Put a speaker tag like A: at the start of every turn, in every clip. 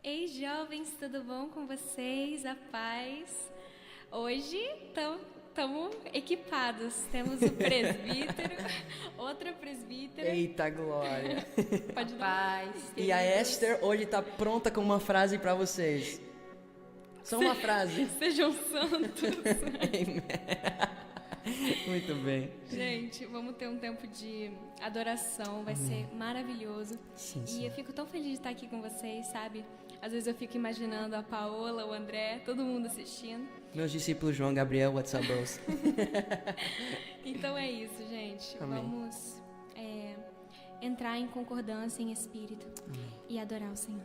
A: Ei, jovens, tudo bom com vocês? A paz? Hoje estamos equipados. Temos o presbítero, outra presbítera.
B: Eita glória!
A: Pode dar.
C: Paz.
B: E a
A: Queridos.
B: Esther hoje tá pronta com uma frase pra vocês. Só uma frase.
A: Sejam santos.
B: Muito bem.
A: Gente, vamos ter um tempo de adoração, vai ser maravilhoso.
B: Sim,
A: E
B: sim.
A: eu fico tão feliz de estar aqui com vocês, sabe? Às vezes eu fico imaginando a Paola, o André, todo mundo assistindo.
B: Meus discípulos João, Gabriel, what's up, bros?
A: Então é isso, gente.
B: Amém.
A: Vamos entrar em concordância em espírito e adorar o Senhor.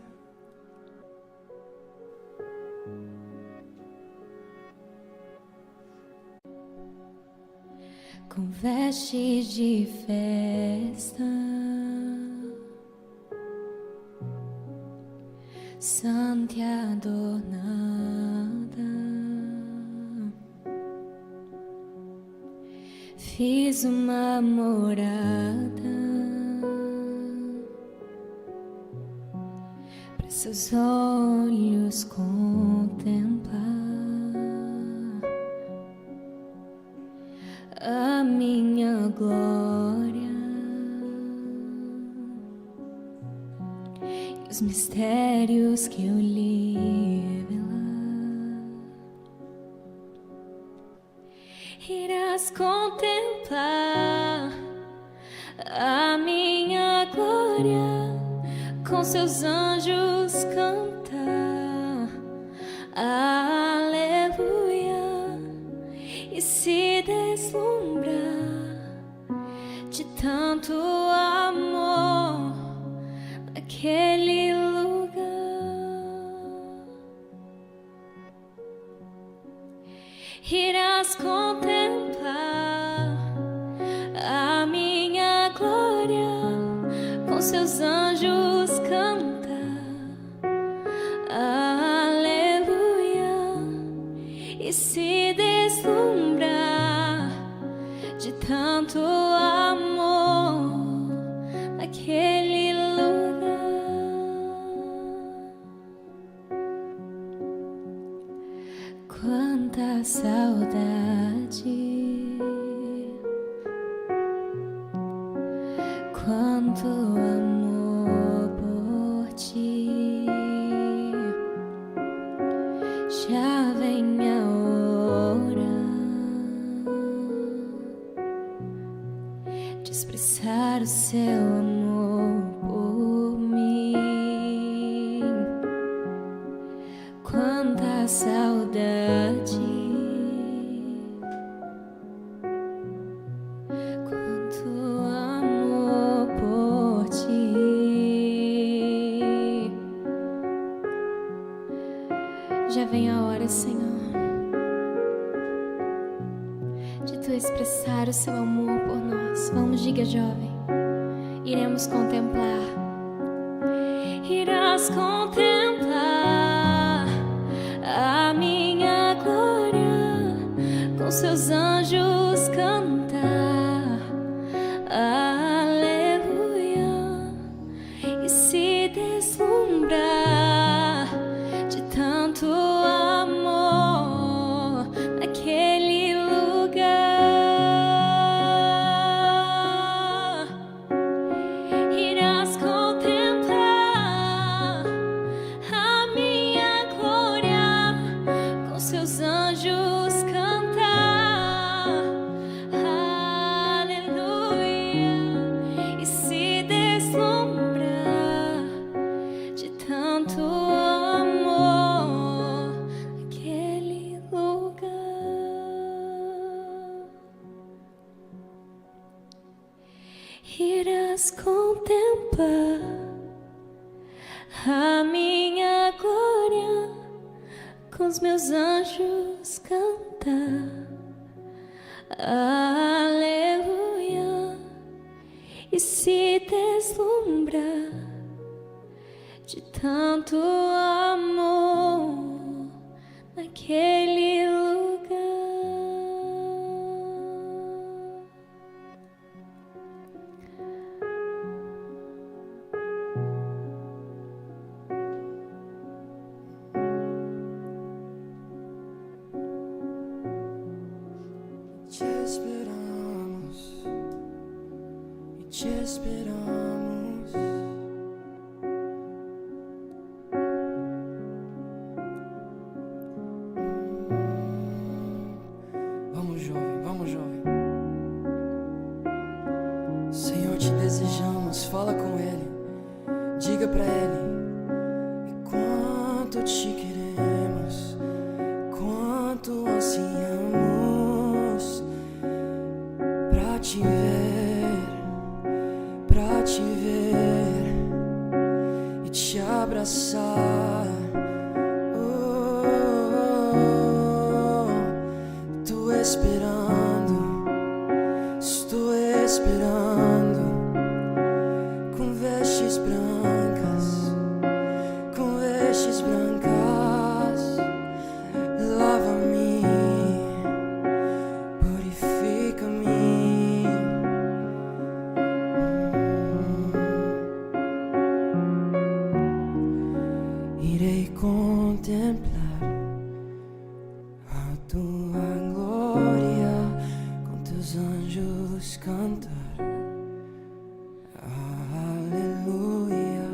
A: Com vestes de festa, santa e adornada, fiz uma morada para seus olhos contemplar a minha glória e os mistérios que eu lhe revelar. Irás contemplar a minha glória, com seus anjos cantar aleluia e se deslumbrar de tanto amor naquele lugar. Irás contemplar a minha glória, com seus anjos cantar aleluia e se deslumbrar de tanto amor naquele lugar. Quanta saudade, quanto amor por ti. Já vem a hora de expressar o seu amor por mim. Quanta saudade, quanto amor por ti. Já vem a hora, Senhor, de Tu expressar o Seu amor por nós. Vamos, diga, jovem. Iremos contemplar. Irás contemplar a minha glória, com seus anjos cantar aleluia e se deslumbrar de tanto amor naquele lugar. Irás contemplar a minha glória, com seus anjos cantar aleluia e se deslumbrar de tanto amor naquele lugar. Irás contemplar a minha glória, com os meus anjos cantar aleluia e se deslumbrar de tanto amor naquele lugar.
B: esperamos. Vamos, jovem, vamos, jovem. Senhor, te desejamos, fala com Ele, diga pra Ele quanto te queremos, quanto ansiamos pra te ver e te abraçar. Tô esperando, estou esperando, com vestes brancas, com vestes brancas. Lava-me, purifica-me. Irei contemplar a tua glória, com teus anjos cantar. Aleluia,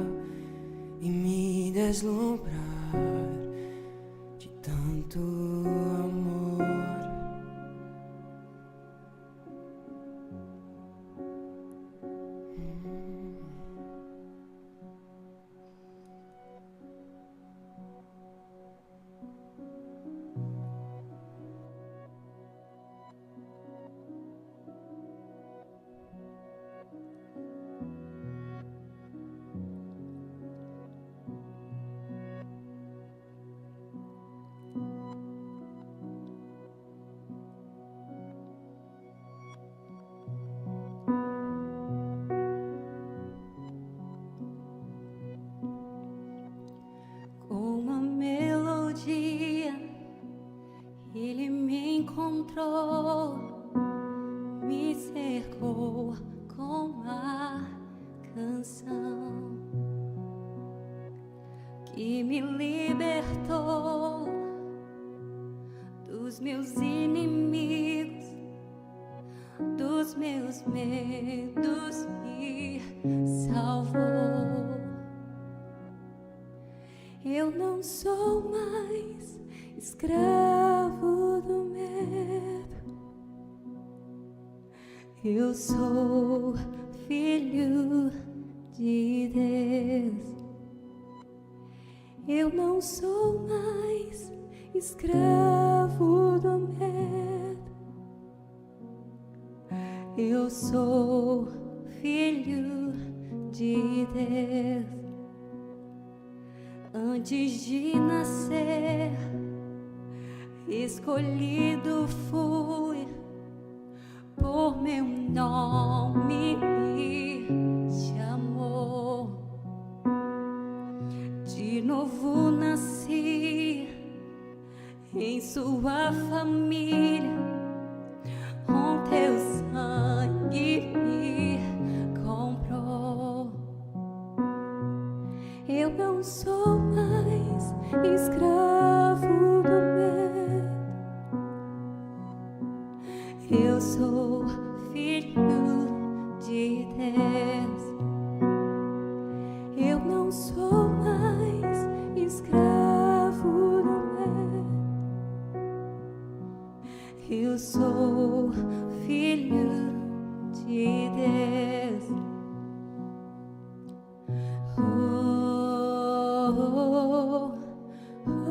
B: e me deslumbrar de tanto amor.
C: Uma melodia, Ele me encontrou, me cercou com a canção que me libertou dos meus inimigos, dos meus medos, me salvou. Eu não sou mais escravo do medo. Eu sou filho de Deus. Eu não sou mais escravo do medo. Eu sou filho de Deus. Antes de nascer, escolhido fui, por meu nome me chamou. De novo nasci em sua família, com teu sangue me comprou. Eu não sou mais escravo do medo. Eu sou filho de Deus. Eu não sou mais escravo do medo. Eu sou filho de Deus. Oh, oh, oh.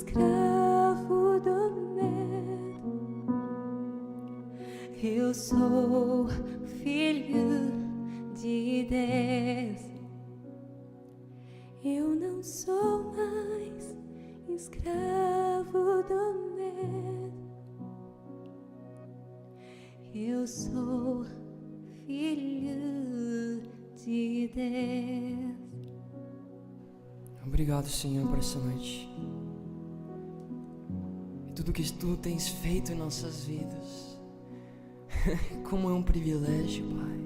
C: escravo do medo. Eu sou filho de Deus. Eu não sou mais escravo do medo. Eu sou filho de Deus.
B: Obrigado, Senhor, por essa noite. E tudo que Tu tens feito em nossas vidas. Como é um privilégio, Pai,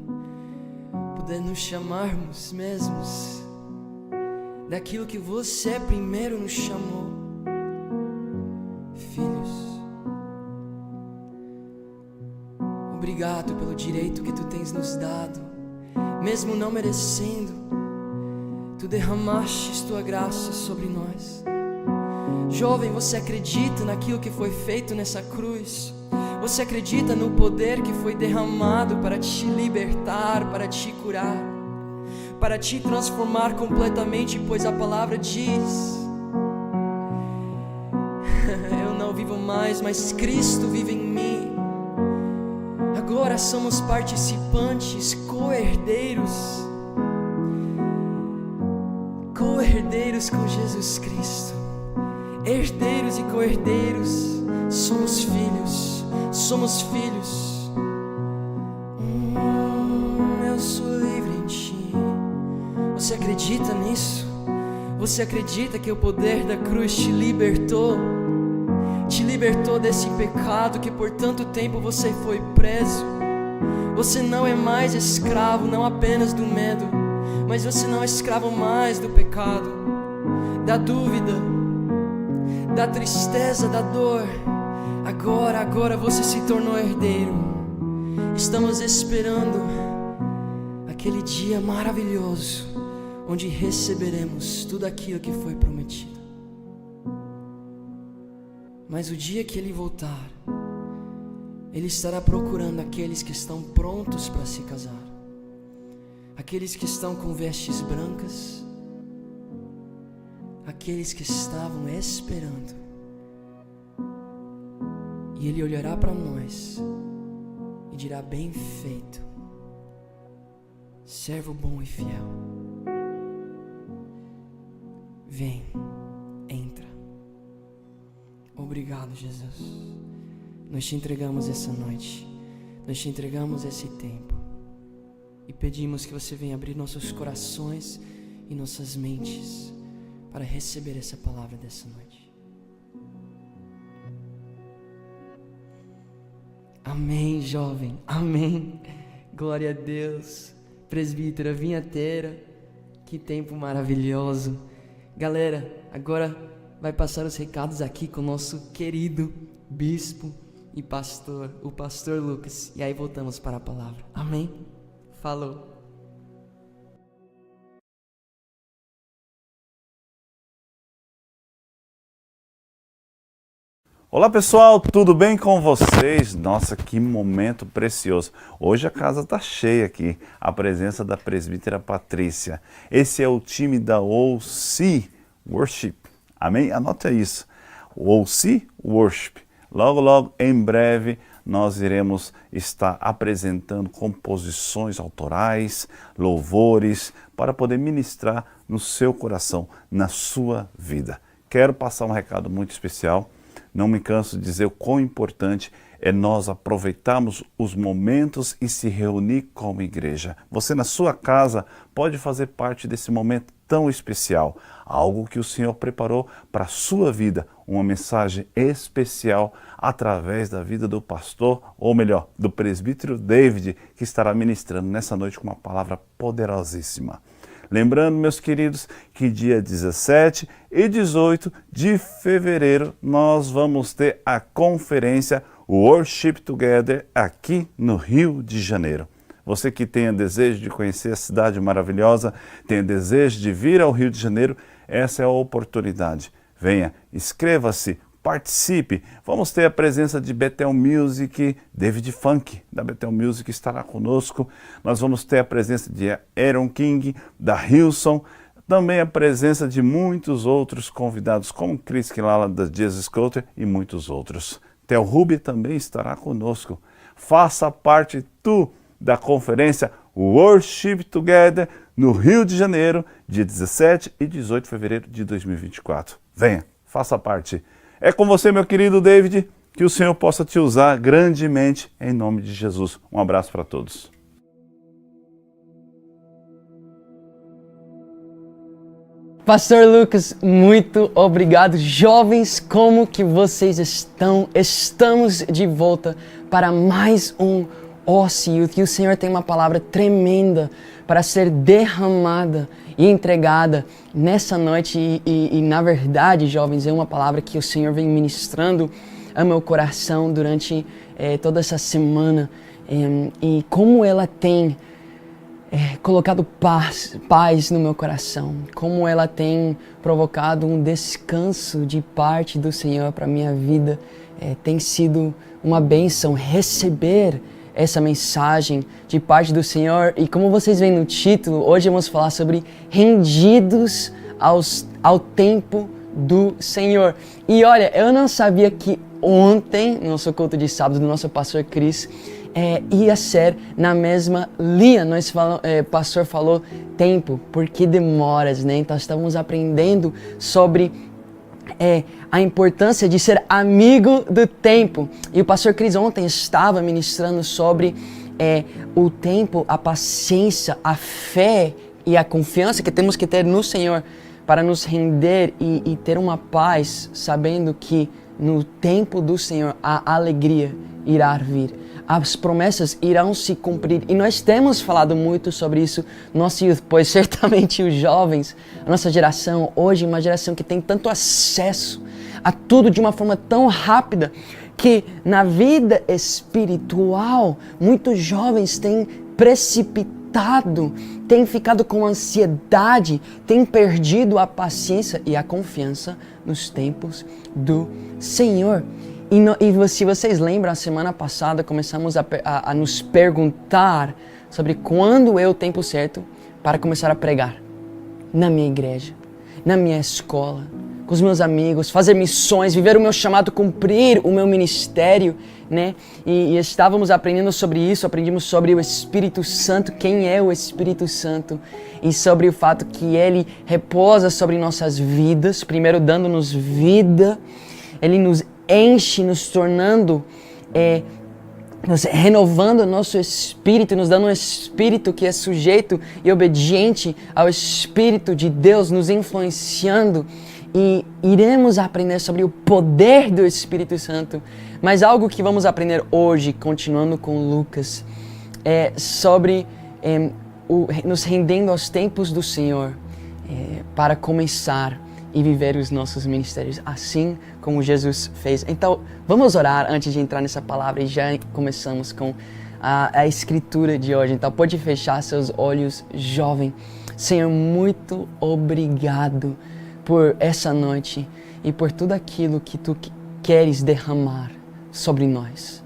B: poder nos chamarmos mesmos daquilo que Você primeiro nos chamou, filhos. Obrigado pelo direito que Tu tens nos dado, mesmo não merecendo. Tu derramastes Tua graça sobre nós. Jovem, você acredita naquilo que foi feito nessa cruz? Você acredita no poder que foi derramado para te libertar, para te curar, para te transformar completamente? Pois a palavra diz: eu não vivo mais, mas Cristo vive em mim. Agora somos participantes, co-herdeiros com Jesus Cristo, herdeiros e co-herdeiros. Somos filhos, somos filhos. Eu sou livre em Ti. Você acredita nisso? Você acredita que o poder da cruz te libertou? Te libertou desse pecado que por tanto tempo você foi preso. Você não é mais escravo, não apenas do medo, mas você não é escravo mais do pecado, da dúvida, da tristeza, da dor. Agora você se tornou herdeiro. Estamos esperando aquele dia maravilhoso onde receberemos tudo aquilo que foi prometido. Mas o dia que Ele voltar, Ele estará procurando aqueles que estão prontos para se casar, aqueles que estão com vestes brancas, aqueles que estavam esperando. E Ele olhará para nós e dirá: bem feito, servo bom e fiel. Vem, entra. Obrigado, Jesus. Nós te entregamos essa noite, nós te entregamos esse tempo e pedimos que você venha abrir nossos corações e nossas mentes para receber essa palavra dessa noite. Amém, jovem, amém. Glória a Deus. Presbítera, vinhateira, que tempo maravilhoso. Galera, agora vai passar os recados aqui com o nosso querido bispo e pastor, o pastor Lucas. E aí voltamos para a palavra. Amém? Falou.
D: Olá pessoal, tudo bem com vocês? Nossa, que momento precioso. Hoje a casa está cheia aqui, a presença da presbítera Patrícia. Esse é o time da OC Worship, amém? Anote isso, OC Worship. Logo, em breve, nós iremos estar apresentando composições autorais, louvores, para poder ministrar no seu coração, na sua vida. Quero passar um recado muito especial. Não me canso de dizer o quão importante é nós aproveitarmos os momentos e se reunir como igreja. Você na sua casa pode fazer parte desse momento tão especial, algo que o Senhor preparou para a sua vida, uma mensagem especial através da vida do pastor, ou melhor, do presbítero David, que estará ministrando nessa noite com uma palavra poderosíssima. Lembrando, meus queridos, que dia 17 e 18 de fevereiro nós vamos ter a conferência Worship Together aqui no Rio de Janeiro. Você que tenha desejo de conhecer a cidade maravilhosa, tenha desejo de vir ao Rio de Janeiro, essa é a oportunidade. Venha, inscreva-se, participe. Vamos ter a presença de Bethel Music, David Funk da Bethel Music estará conosco. Nós vamos ter a presença de Aaron King, da Hilson, também a presença de muitos outros convidados, como Chris Quilala da Jesus Culture e muitos outros. Theo Ruby também estará conosco. Faça parte da conferência Worship Together no Rio de Janeiro, dia 17 e 18 de fevereiro de 2024. Venha, faça parte. É com você, meu querido David, que o Senhor possa te usar grandemente em nome de Jesus. Um abraço para todos.
B: Pastor Lucas, muito obrigado. Jovens, como que vocês estão? Estamos de volta para mais um Youth, e o Senhor tem uma palavra tremenda para ser derramada e entregada nessa noite. E na verdade, jovens, é uma palavra que o Senhor vem ministrando ao meu coração durante toda essa semana. E como ela tem colocado paz no meu coração, como ela tem provocado um descanso de parte do Senhor para a minha vida. Tem sido uma bênção receber essa mensagem de parte do Senhor. E como vocês veem no título, hoje vamos falar sobre rendidos ao tempo do Senhor. E olha, eu não sabia que ontem, no nosso culto de sábado, do nosso pastor Chris, ia ser na mesma linha. O pastor falou tempo, porque demoras, né? Então estávamos aprendendo sobre a importância de ser amigo do tempo. E o pastor Chris ontem estava ministrando sobre o tempo, a paciência, a fé e a confiança que temos que ter no Senhor para nos render e ter uma paz, sabendo que no tempo do Senhor a alegria irá vir. As promessas irão se cumprir. E nós temos falado muito sobre isso no nosso youth, pois certamente os jovens, a nossa geração, hoje uma geração que tem tanto acesso a tudo de uma forma tão rápida, que na vida espiritual, muitos jovens têm precipitado, têm ficado com ansiedade, têm perdido a paciência e a confiança nos tempos do Senhor. E se vocês lembram, a semana passada começamos a nos perguntar sobre quando é o tempo certo para começar a pregar na minha igreja, na minha escola, com os meus amigos, fazer missões, viver o meu chamado, cumprir o meu ministério, né? E estávamos aprendendo sobre isso, aprendimos sobre o Espírito Santo, quem é o Espírito Santo, e sobre o fato que Ele repousa sobre nossas vidas, primeiro dando-nos vida, Ele nos enche, nos tornando, nos renovando o nosso espírito, nos dando um espírito que é sujeito e obediente ao Espírito de Deus, nos influenciando. E iremos aprender sobre o poder do Espírito Santo. Mas algo que vamos aprender hoje, continuando com Lucas, é sobre nos rendendo aos tempos do Senhor para começar e viver os nossos ministérios, assim como Jesus fez. Então, vamos orar antes de entrar nessa palavra e já começamos com a escritura de hoje. Então, pode fechar seus olhos, jovem. Senhor, muito obrigado por essa noite e por tudo aquilo que Tu queres derramar sobre nós.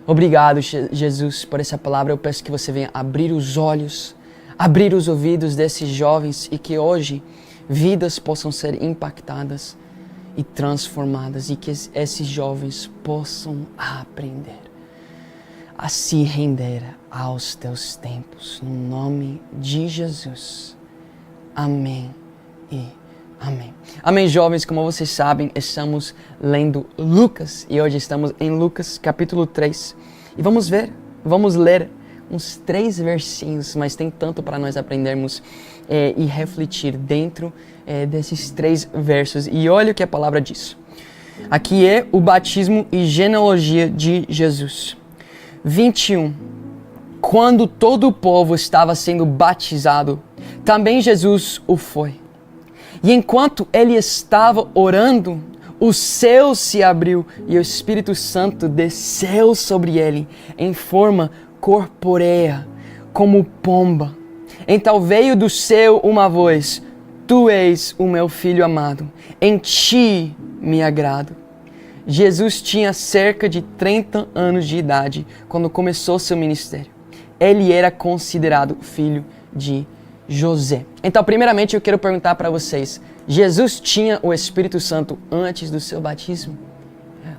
B: Obrigado, Jesus, por essa palavra. Eu peço que você venha abrir os olhos, abrir os ouvidos desses jovens e que hoje vidas possam ser impactadas e transformadas e que esses jovens possam aprender a se render aos Teus tempos. No nome de Jesus. Amém e amém. Amém, jovens. Como vocês sabem, estamos lendo Lucas e hoje estamos em Lucas capítulo 3 e vamos ler uns 3 versinhos, mas tem tanto para nós aprendermos e refletir dentro desses 3 versos. E olha o que a palavra diz. Aqui é o batismo e genealogia de Jesus. 21. Quando todo o povo estava sendo batizado, também Jesus o foi. E enquanto ele estava orando, o céu se abriu e o Espírito Santo desceu sobre ele em forma corpórea, como pomba. Então veio do céu uma voz: Tu és o meu filho amado, em ti me agrado. Jesus tinha cerca de 30 anos de idade quando começou seu ministério. Ele era considerado filho de José. Então, primeiramente, eu quero perguntar para vocês, Jesus tinha o Espírito Santo antes do seu batismo?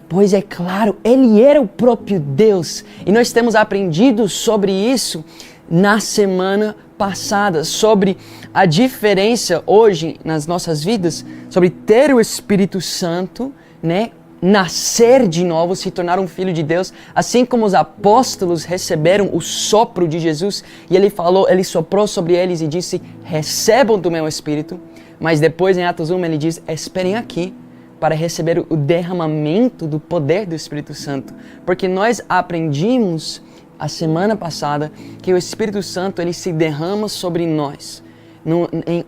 B: Pois é claro, ele era o próprio Deus. E nós temos aprendido sobre isso na semana passada, sobre a diferença hoje nas nossas vidas, sobre ter o Espírito Santo, né? Nascer de novo, se tornar um filho de Deus, assim como os apóstolos receberam o sopro de Jesus, e ele soprou sobre eles e disse, recebam do meu Espírito, mas depois em Atos 1 ele diz, esperem aqui para receber o derramamento do poder do Espírito Santo, porque nós aprendimos a semana passada que o Espírito Santo ele se derrama sobre nós em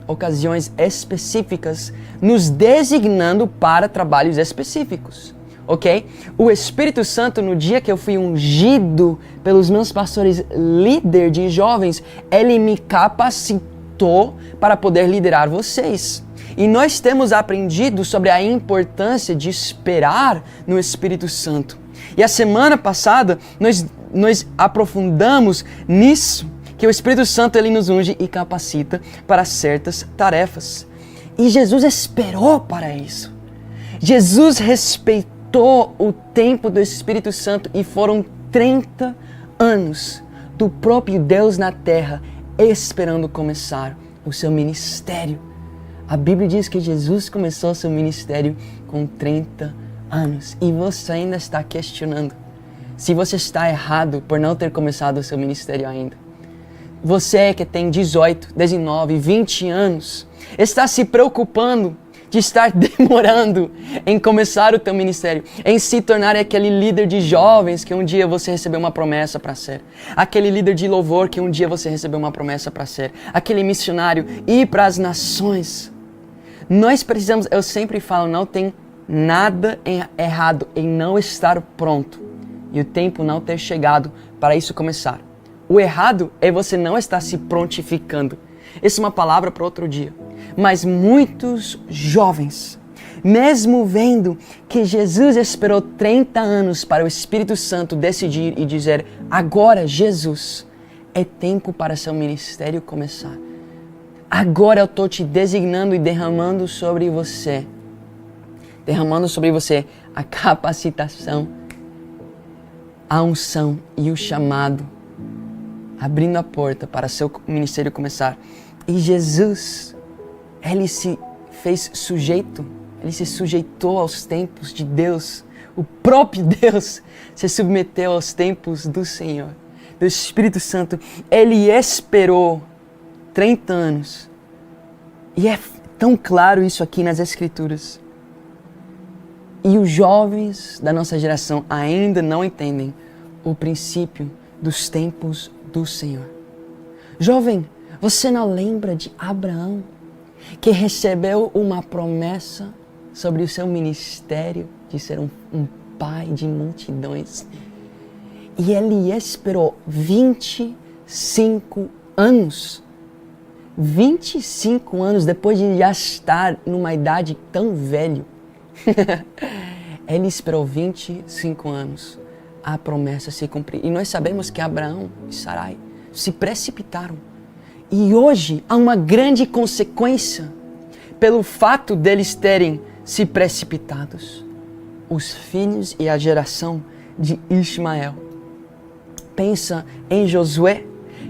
B: ocasiões específicas, nos designando para trabalhos específicos, ok? O Espírito Santo, no dia que eu fui ungido pelos meus pastores líder de jovens, ele me capacitou para poder liderar vocês. E nós temos aprendido sobre a importância de esperar no Espírito Santo. E a semana passada, nós aprofundamos nisso, que o Espírito Santo ele nos unge e capacita para certas tarefas. E Jesus esperou para isso. Jesus respeitou o tempo do Espírito Santo e foram 30 anos do próprio Deus na terra esperando começar o seu ministério. A Bíblia diz que Jesus começou seu ministério com 30 anos e você ainda está questionando se você está errado por não ter começado o seu ministério ainda. Você que tem 18, 19, 20 anos, está se preocupando de estar demorando em começar o teu ministério, em se tornar aquele líder de jovens que um dia você recebeu uma promessa para ser, aquele líder de louvor que um dia você recebeu uma promessa para ser, aquele missionário, ir para as nações. Nós precisamos, eu sempre falo, não tem nada errado em não estar pronto e o tempo não ter chegado para isso começar. O errado é você não estar se prontificando. Essa é uma palavra para outro dia. Mas muitos jovens, mesmo vendo que Jesus esperou 30 anos para o Espírito Santo decidir e dizer, agora Jesus, é tempo para seu ministério começar. Agora eu estou te designando e derramando sobre você a capacitação, a unção e o chamado, abrindo a porta para seu ministério começar. E Jesus, ele se fez sujeito, ele se sujeitou aos tempos de Deus. O próprio Deus se submeteu aos tempos do Senhor, do Espírito Santo. Ele esperou 30 anos. E é tão claro isso aqui nas Escrituras. E os jovens da nossa geração ainda não entendem o princípio dos tempos do Senhor. Jovem, você não lembra de Abraão, que recebeu uma promessa sobre o seu ministério de ser um pai de multidões? E ele esperou 25 anos. 25 anos depois de já estar numa idade tão velho. Ele esperou 25 anos a promessa se cumprir. E nós sabemos que Abraão e Sarai se precipitaram. E hoje há uma grande consequência pelo fato deles terem se precipitados. Os filhos e a geração de Ismael. Pensa em Josué,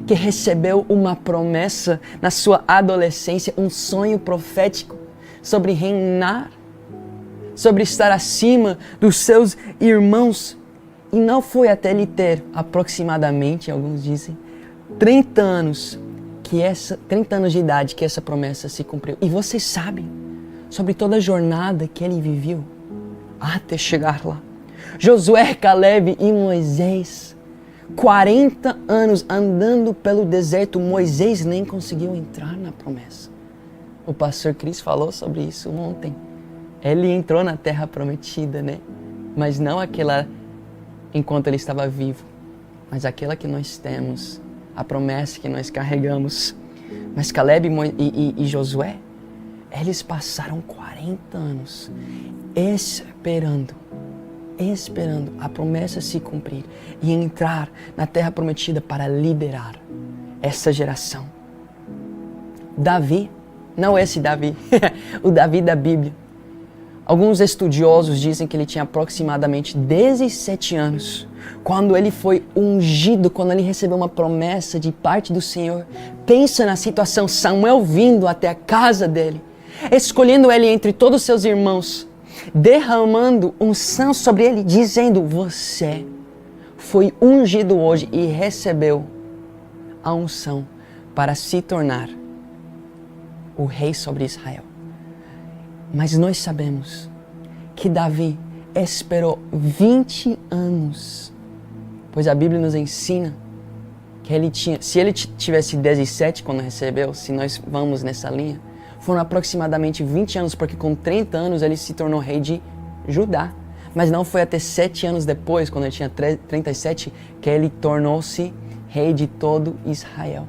B: que recebeu uma promessa na sua adolescência, um sonho profético sobre reinar, sobre estar acima dos seus irmãos. E não foi até ele ter aproximadamente, alguns dizem, 30 anos de idade que essa promessa se cumpriu. E vocês sabem sobre toda a jornada que ele viveu até chegar lá. Josué, Caleb e Moisés, 40 anos andando pelo deserto, Moisés nem conseguiu entrar na promessa. O pastor Cris falou sobre isso ontem. Ele entrou na terra prometida, né? Mas não aquela enquanto ele estava vivo, mas aquela que nós temos, a promessa que nós carregamos. Mas Caleb e Josué, eles passaram 40 anos esperando a promessa se cumprir e entrar na terra prometida para liderar essa geração. Davi, não esse Davi, o Davi da Bíblia. Alguns estudiosos dizem que ele tinha aproximadamente 17 anos, quando ele foi ungido, quando ele recebeu uma promessa de parte do Senhor. Pensa na situação, Samuel vindo até a casa dele, escolhendo ele entre todos os seus irmãos, derramando unção sobre ele, dizendo: você foi ungido hoje e recebeu a unção para se tornar o rei sobre Israel. Mas nós sabemos que Davi esperou 20 anos, pois a Bíblia nos ensina que se ele tivesse 17 quando recebeu, se nós vamos nessa linha, foram aproximadamente 20 anos, porque com 30 anos ele se tornou rei de Judá. Mas não foi até 7 anos depois, quando ele tinha 37, que ele tornou-se rei de todo Israel.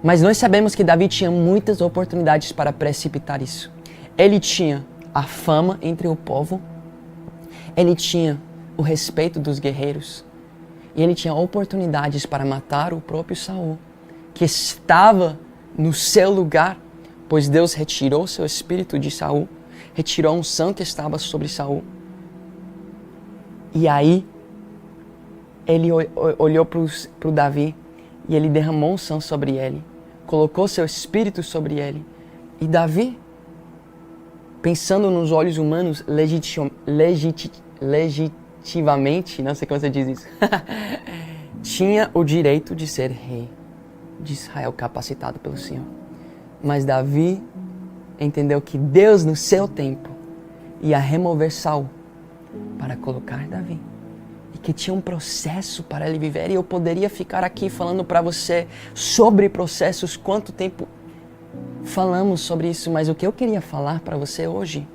B: Mas nós sabemos que Davi tinha muitas oportunidades para precipitar isso. Ele tinha a fama entre o povo, ele tinha o respeito dos guerreiros, e ele tinha oportunidades para matar o próprio Saul, que estava no seu lugar, pois Deus retirou seu espírito de Saul, retirou a unção que estava sobre Saul. E aí, ele olhou para o Davi e ele derramou unção sobre ele, colocou seu espírito sobre ele. E Davi, pensando nos olhos humanos, legitimamente, não sei como você diz isso, tinha o direito de ser rei de Israel, capacitado pelo Senhor. Mas Davi entendeu que Deus, no seu tempo, ia remover Saul para colocar Davi. E que tinha um processo para ele viver. E eu poderia ficar aqui falando para você sobre processos, quanto tempo falamos sobre isso, mas o que eu queria falar para você hoje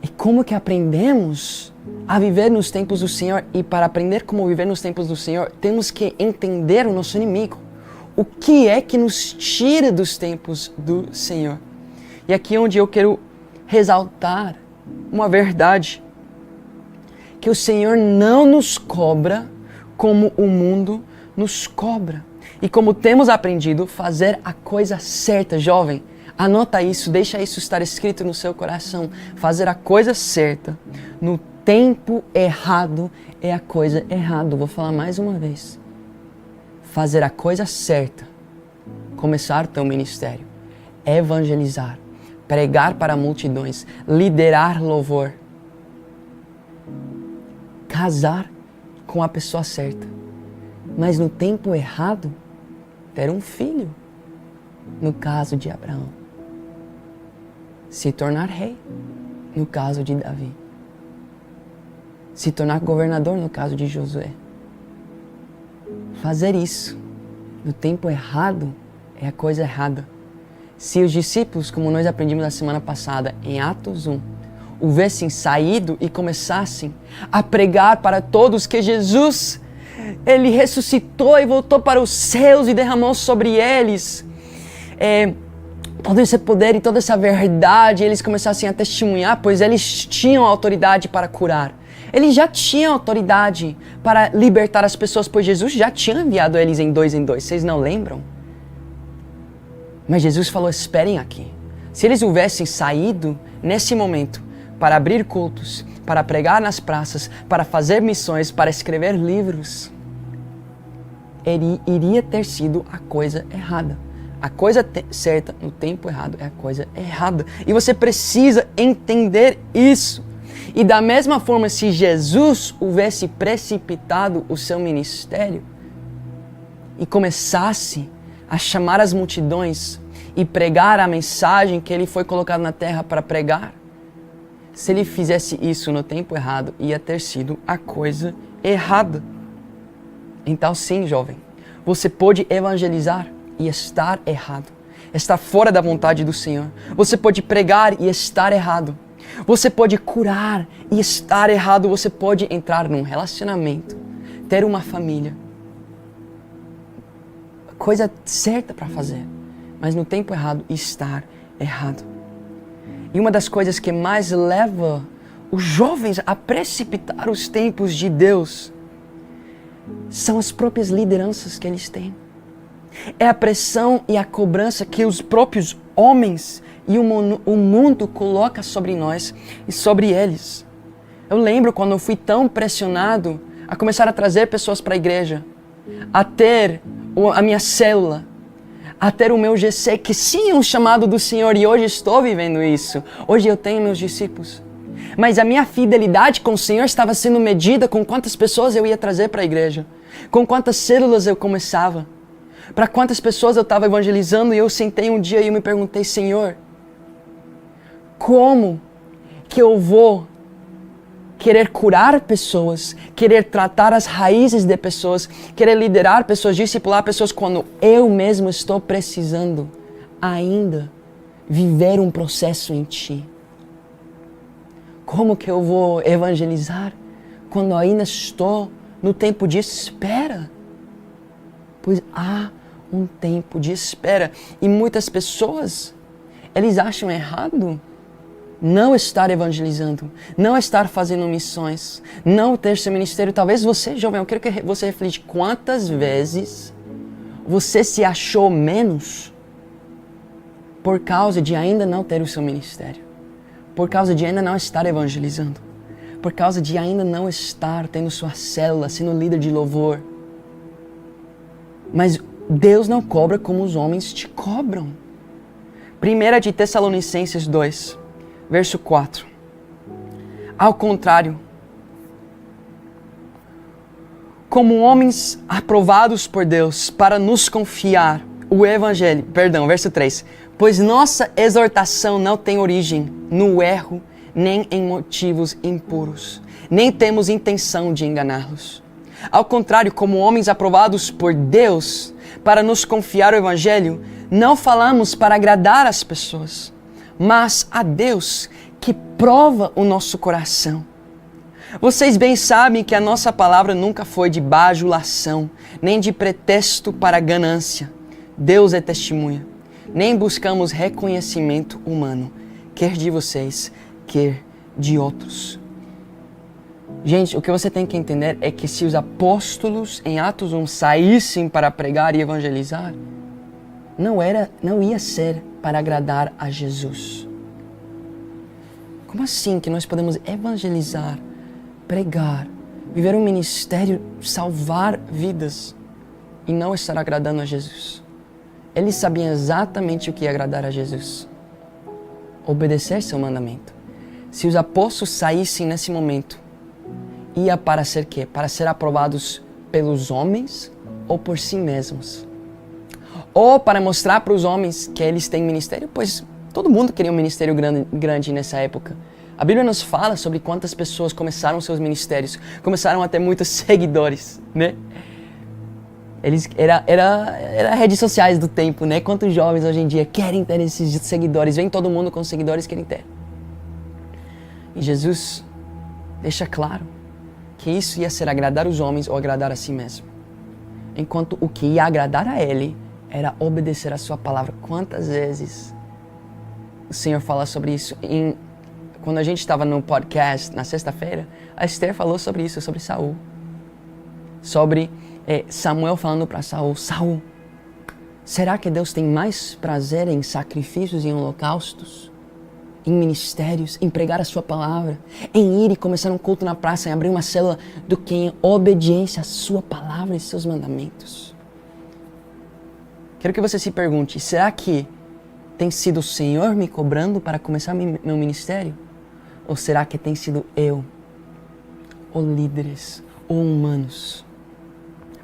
B: é como que aprendemos a viver nos tempos do Senhor. E para aprender como viver nos tempos do Senhor, temos que entender o nosso inimigo. O que é que nos tira dos tempos do Senhor? E aqui é onde eu quero ressaltar uma verdade, que o Senhor não nos cobra como o mundo nos cobra. E como temos aprendido, fazer a coisa certa, jovem, anota isso, deixa isso estar escrito no seu coração. Fazer a coisa certa no tempo errado é a coisa errada. Vou falar mais uma vez. Fazer a coisa certa, começar o teu ministério, evangelizar, pregar para multidões, liderar louvor, casar com a pessoa certa, mas no tempo errado, ter um filho, no caso de Abraão, se tornar rei, no caso de Davi, se tornar governador, no caso de Josué. Fazer isso no tempo errado é a coisa errada. Se os discípulos, como nós aprendimos na semana passada, em Atos 1, houvessem saído e começassem a pregar para todos que Jesus, Ele ressuscitou e voltou para os céus e derramou sobre eles todo esse poder e toda essa verdade, eles começassem a testemunhar, pois eles tinham autoridade para curar. Eles já tinham autoridade para libertar as pessoas, pois Jesus já tinha enviado eles em 2 em 2. Vocês não lembram? Mas Jesus falou, esperem aqui. Se eles houvessem saído nesse momento para abrir cultos, para pregar nas praças, para fazer missões, para escrever livros, iria ter sido a coisa errada. A coisa certa no tempo errado é a coisa errada. E você precisa entender isso. E da mesma forma, se Jesus houvesse precipitado o seu ministério e começasse a chamar as multidões e pregar a mensagem que ele foi colocado na terra para pregar, se ele fizesse isso no tempo errado, ia ter sido a coisa errada. Então sim, jovem, você pode evangelizar e estar errado, estar fora da vontade do Senhor. Você pode pregar e estar errado. Você pode curar e estar errado. Você pode entrar num relacionamento, ter uma família. Coisa certa para fazer, mas no tempo errado, estar errado. E uma das coisas que mais leva os jovens a precipitar os tempos de Deus são as próprias lideranças que eles têm. É a pressão e a cobrança que os próprios homens e o mundo coloca sobre nós e sobre eles. Eu lembro quando eu fui tão pressionado a começar a trazer pessoas para a igreja, a ter a minha célula, a ter o meu GC, que sim é um chamado do Senhor, e hoje estou vivendo isso. Hoje eu tenho meus discípulos. Mas a minha fidelidade com o Senhor estava sendo medida com quantas pessoas eu ia trazer para a igreja, com quantas células eu começava, para quantas pessoas eu estava evangelizando. E eu sentei um dia e eu me perguntei: Senhor, como que eu vou querer curar pessoas, querer tratar as raízes de pessoas, querer liderar pessoas, discipular pessoas, quando eu mesmo estou precisando ainda viver um processo em Ti? Como que eu vou evangelizar quando ainda estou no tempo de espera? Pois há um tempo de espera. E muitas pessoas, eles acham errado não estar evangelizando, não estar fazendo missões, não ter seu ministério. Talvez você, jovem, eu quero que você reflita quantas vezes você se achou menos por causa de ainda não ter o seu ministério, por causa de ainda não estar evangelizando, por causa de ainda não estar tendo sua célula, sendo líder de louvor. Mas Deus não cobra como os homens te cobram. 1 de Tessalonicenses 2, verso 4. Ao contrário, como homens aprovados por Deus para nos confiar o Evangelho, verso 3, pois nossa exortação não tem origem no erro, nem em motivos impuros, nem temos intenção de enganá-los. Ao contrário, como homens aprovados por Deus para nos confiar o Evangelho, não falamos para agradar as pessoas, mas a Deus que prova o nosso coração. Vocês bem sabem que a nossa palavra nunca foi de bajulação, nem de pretexto para ganância. Deus é testemunha. Nem buscamos reconhecimento humano, quer de vocês, quer de outros. Gente, o que você tem que entender é que se os apóstolos em Atos 1 saíssem para pregar e evangelizar, não ia ser para agradar a Jesus. Como assim que nós podemos evangelizar, pregar, viver um ministério, salvar vidas e não estar agradando a Jesus? Eles sabiam exatamente o que ia agradar a Jesus: obedecer seu mandamento. Se os apóstolos saíssem nesse momento, ia para ser quê? Para ser aprovados pelos homens ou por si mesmos? Ou para mostrar para os homens que eles têm ministério? Pois todo mundo queria um ministério grande nessa época. A Bíblia nos fala sobre quantas pessoas começaram seus ministérios, começaram a ter muitos seguidores, né? Era redes sociais do tempo, né? Quantos jovens hoje em dia querem ter esses seguidores? Vem todo mundo com seguidores, querem ter. E Jesus deixa claro que isso ia ser agradar os homens ou agradar a si mesmo. Enquanto o que ia agradar a Ele era obedecer a sua palavra. Quantas vezes o Senhor fala sobre isso? Quando a gente estava no podcast, na sexta-feira, a Esther falou sobre isso, sobre Saul. Sobre Samuel falando para Saul: Saul, será que Deus tem mais prazer em sacrifícios e em holocaustos, em ministérios, em pregar a sua palavra, em ir e começar um culto na praça, em abrir uma célula, do que em obediência à sua palavra e seus mandamentos? Quero que você se pergunte: será que tem sido o Senhor me cobrando para começar meu ministério? Ou será que tem sido eu, ou líderes, ou humanos?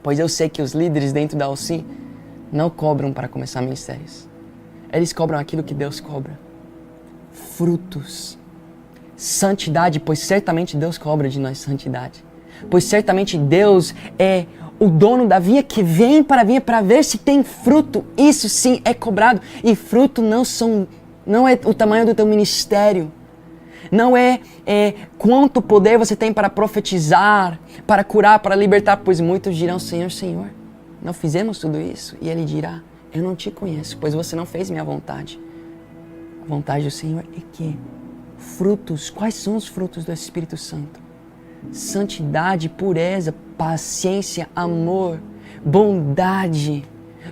B: Pois eu sei que os líderes dentro da OC não cobram para começar ministérios. Eles cobram aquilo que Deus cobra: frutos, santidade, pois certamente Deus cobra de nós santidade. Pois certamente Deus é o dono da vinha que vem para a vinha para ver se tem fruto. Isso sim é cobrado. E fruto não é o tamanho do teu ministério. Não é quanto poder você tem para profetizar, para curar, para libertar. Pois muitos dirão: Senhor, Senhor, não fizemos tudo isso? E Ele dirá: eu não te conheço, pois você não fez minha vontade. A vontade do Senhor é que frutos, quais são os frutos do Espírito Santo? Santidade, pureza, paciência, amor, bondade,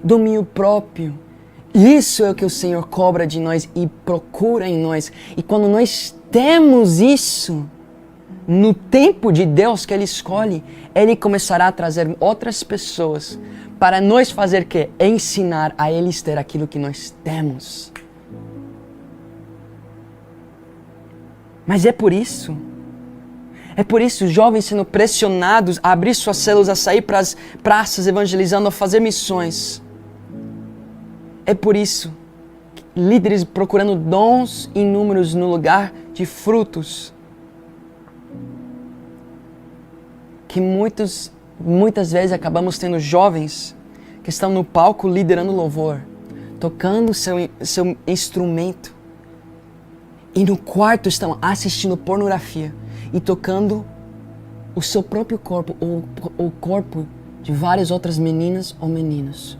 B: domínio próprio. Isso é o que o Senhor cobra de nós e procura em nós. E quando nós temos isso, no tempo de Deus que Ele escolhe, Ele começará a trazer outras pessoas para nos fazer que? Ensinar a eles ter aquilo que nós temos. Mas é por isso, jovens sendo pressionados a abrir suas células, a sair para as praças evangelizando, a fazer missões. É por isso, líderes procurando dons inúmeros no lugar de frutos, que muitas vezes acabamos tendo jovens que estão no palco liderando louvor, tocando seu instrumento, e no quarto estão assistindo pornografia e tocando o seu próprio corpo, ou o corpo de várias outras meninas ou meninos.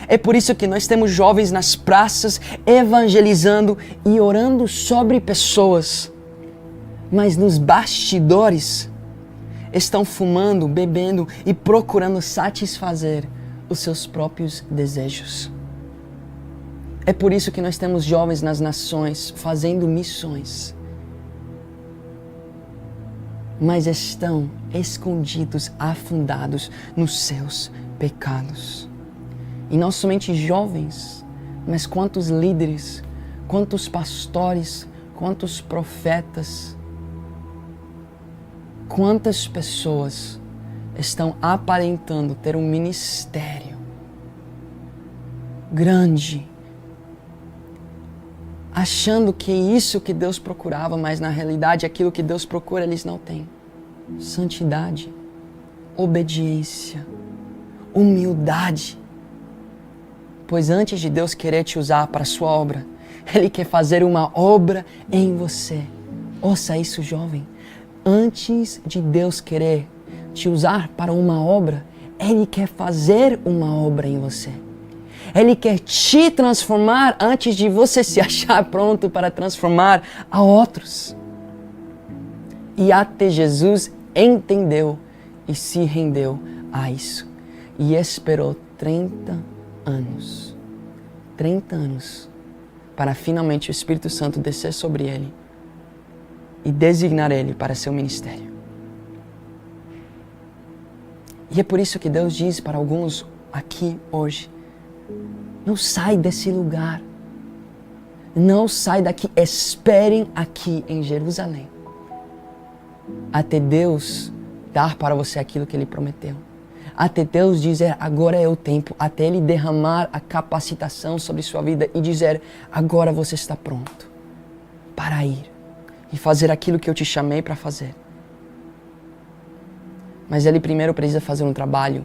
B: É por isso que nós temos jovens nas praças evangelizando e orando sobre pessoas, mas nos bastidores estão fumando, bebendo e procurando satisfazer os seus próprios desejos. É por isso que nós temos jovens nas nações fazendo missões, mas estão escondidos, afundados nos seus pecados. E não somente jovens, mas quantos líderes, quantos pastores, quantos profetas, quantas pessoas estão aparentando ter um ministério grande, achando que é isso que Deus procurava, mas na realidade aquilo que Deus procura eles não têm. Santidade, obediência, humildade. Pois antes de Deus querer te usar para a sua obra, Ele quer fazer uma obra em você. Ouça isso, jovem. Antes de Deus querer te usar para uma obra, Ele quer fazer uma obra em você. Ele quer te transformar antes de você se achar pronto para transformar a outros. E até Jesus entendeu e se rendeu a isso. E esperou 30 anos. 30 anos para finalmente o Espírito Santo descer sobre ele e designar ele para seu ministério. E é por isso que Deus diz para alguns aqui hoje: não sai desse lugar. Não sai daqui. Esperem aqui em Jerusalém até Deus dar para você aquilo que Ele prometeu. Até Deus dizer, agora é o tempo. Até Ele derramar a capacitação sobre sua vida e dizer, agora você está pronto para ir e fazer aquilo que eu te chamei para fazer. Mas Ele primeiro precisa fazer um trabalho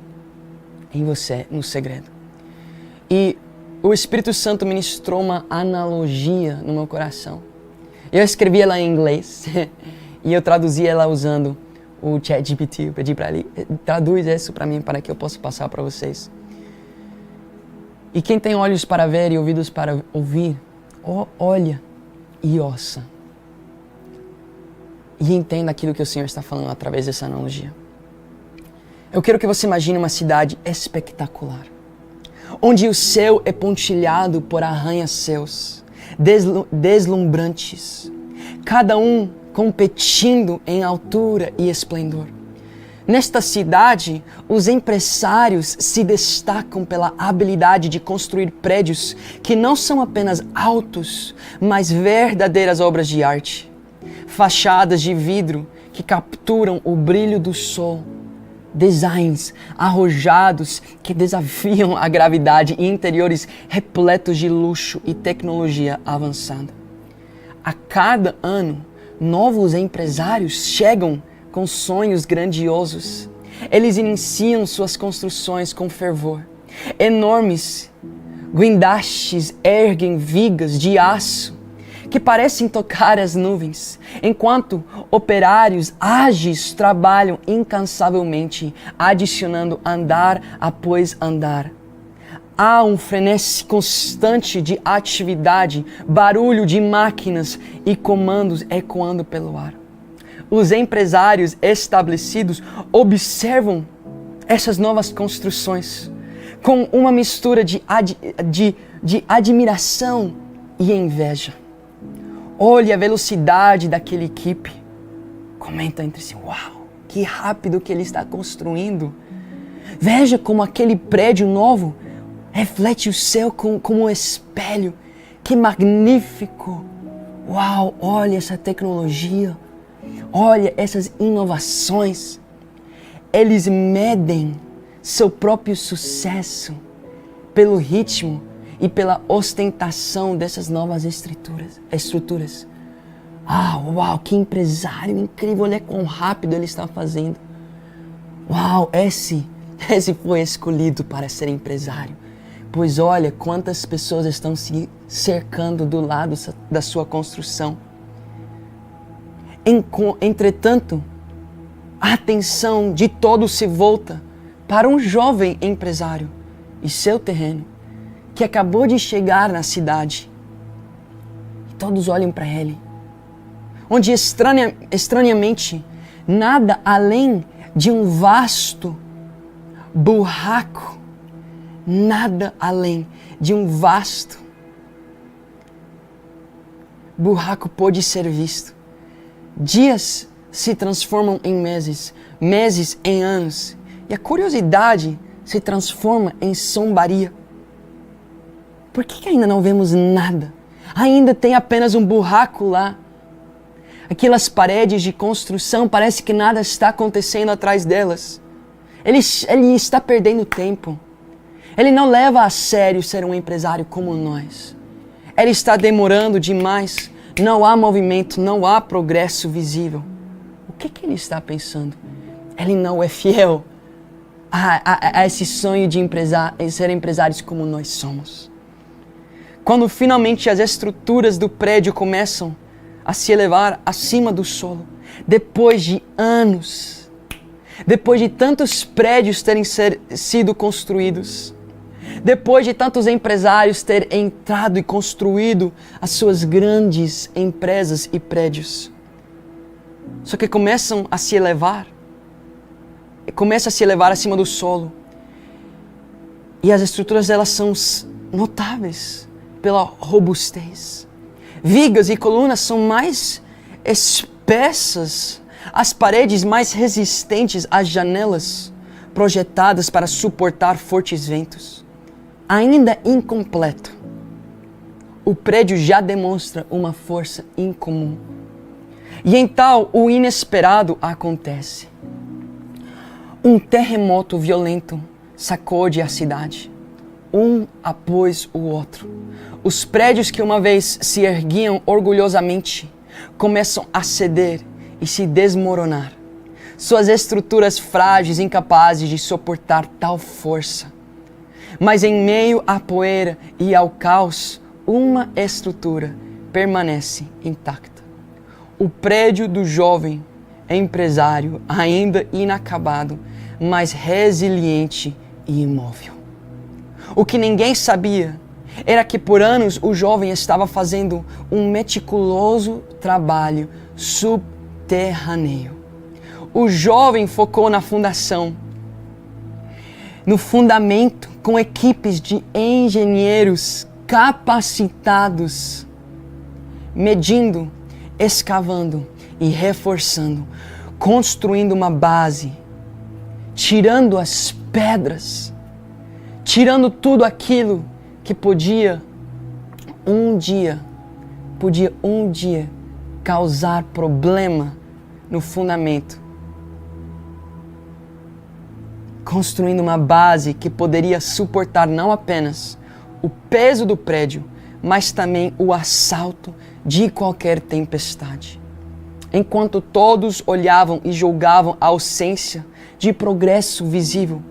B: em você, no segredo. E o Espírito Santo ministrou uma analogia no meu coração. Eu escrevi ela em inglês e eu traduzi ela usando o ChatGPT. Eu pedi para ele, traduz isso para mim para que eu possa passar para vocês. E quem tem olhos para ver e ouvidos para ouvir, olha e ouça. E entenda aquilo que o Senhor está falando através dessa analogia. Eu quero que você imagine uma cidade espetacular, onde o céu é pontilhado por arranha-céus deslumbrantes, cada um competindo em altura e esplendor. Nesta cidade, os empresários se destacam pela habilidade de construir prédios que não são apenas altos, mas verdadeiras obras de arte. Fachadas de vidro que capturam o brilho do sol. Designs arrojados que desafiam a gravidade e interiores repletos de luxo e tecnologia avançada. A cada ano, novos empresários chegam com sonhos grandiosos. Eles iniciam suas construções com fervor. Enormes guindastes erguem vigas de aço que parecem tocar as nuvens, enquanto operários ágeis trabalham incansavelmente, adicionando andar após andar. Há um frenesi constante de atividade, barulho de máquinas e comandos ecoando pelo ar. Os empresários estabelecidos observam essas novas construções com uma mistura de admiração e inveja. Olhe a velocidade daquela equipe. Comenta entre si, uau, que rápido que ele está construindo. Veja como aquele prédio novo reflete o céu como um espelho. Que magnífico! Uau, olha essa tecnologia. Olha essas inovações. Eles medem seu próprio sucesso pelo ritmo e pela ostentação dessas novas estruturas. Uau, que empresário incrível, olha quão rápido ele está fazendo. Uau, esse foi escolhido para ser empresário. Pois olha quantas pessoas estão se cercando do lado da sua construção. Entretanto, a atenção de todos se volta para um jovem empresário e seu terreno, que acabou de chegar na cidade. E todos olham para ele, onde estranhamente nada além de um vasto burraco, nada além de um vasto burraco pôde ser visto. Dias se transformam em meses, meses em anos, e a curiosidade se transforma em zombaria. Por que ainda não vemos nada? Ainda tem apenas um buraco lá. Aquelas paredes de construção, parece que nada está acontecendo atrás delas. Ele está perdendo tempo. Ele não leva a sério ser um empresário como nós. Ele está demorando demais. Não há movimento, não há progresso visível. O que ele está pensando? Ele não é fiel a esse sonho de ser empresários como nós somos. Quando finalmente as estruturas do prédio começam a se elevar acima do solo, depois de anos, depois de tantos prédios terem sido construídos, depois de tantos empresários terem entrado e construído as suas grandes empresas e prédios, só que começam a se elevar, acima do solo, e as estruturas elas são notáveis pela robustez. Vigas e colunas são mais espessas, as paredes mais resistentes, as janelas projetadas para suportar fortes ventos. Ainda incompleto, o prédio já demonstra uma força incomum. E então o inesperado acontece. Um terremoto violento sacode a cidade, um após o outro. Os prédios que uma vez se erguiam orgulhosamente começam a ceder e se desmoronar. Suas estruturas frágeis, incapazes de suportar tal força. Mas em meio à poeira e ao caos, uma estrutura permanece intacta. O prédio do jovem empresário, ainda inacabado, mas resiliente e imóvel. O que ninguém sabia era que por anos o jovem estava fazendo um meticuloso trabalho subterrâneo. O jovem focou na fundação, no fundamento, com equipes de engenheiros capacitados, medindo, escavando e reforçando, construindo uma base, tirando as pedras, tirando tudo aquilo que podia um dia causar problema no fundamento. Construindo uma base que poderia suportar não apenas o peso do prédio, mas também o assalto de qualquer tempestade. Enquanto todos olhavam e julgavam a ausência de progresso visível,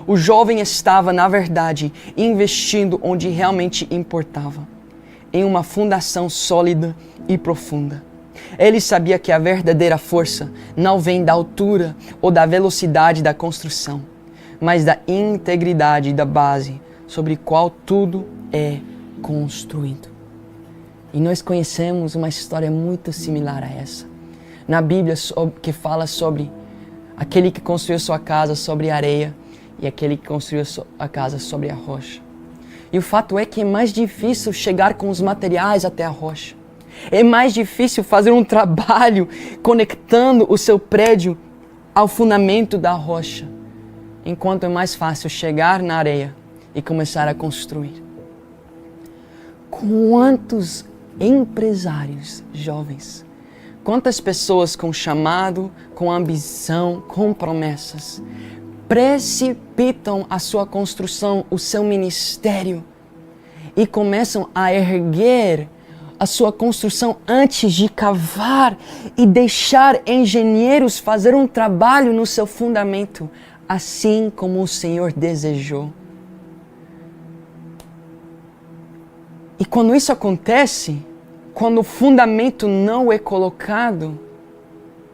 B: o jovem estava, na verdade, investindo onde realmente importava, em uma fundação sólida e profunda. Ele sabia que a verdadeira força não vem da altura ou da velocidade da construção, mas da integridade da base sobre qual tudo é construído. E nós conhecemos uma história muito similar a essa na Bíblia, que fala sobre aquele que construiu sua casa sobre areia e aquele que construiu a casa sobre a rocha. E o fato é que é mais difícil chegar com os materiais até a rocha. É mais difícil fazer um trabalho conectando o seu prédio ao fundamento da rocha, enquanto é mais fácil chegar na areia e começar a construir. Quantos empresários jovens, quantas pessoas com chamado, com ambição, com promessas, precipitam a sua construção, o seu ministério, e começam a erguer a sua construção antes de cavar e deixar engenheiros fazer um trabalho no seu fundamento, assim como o Senhor desejou. E quando isso acontece, quando o fundamento não é colocado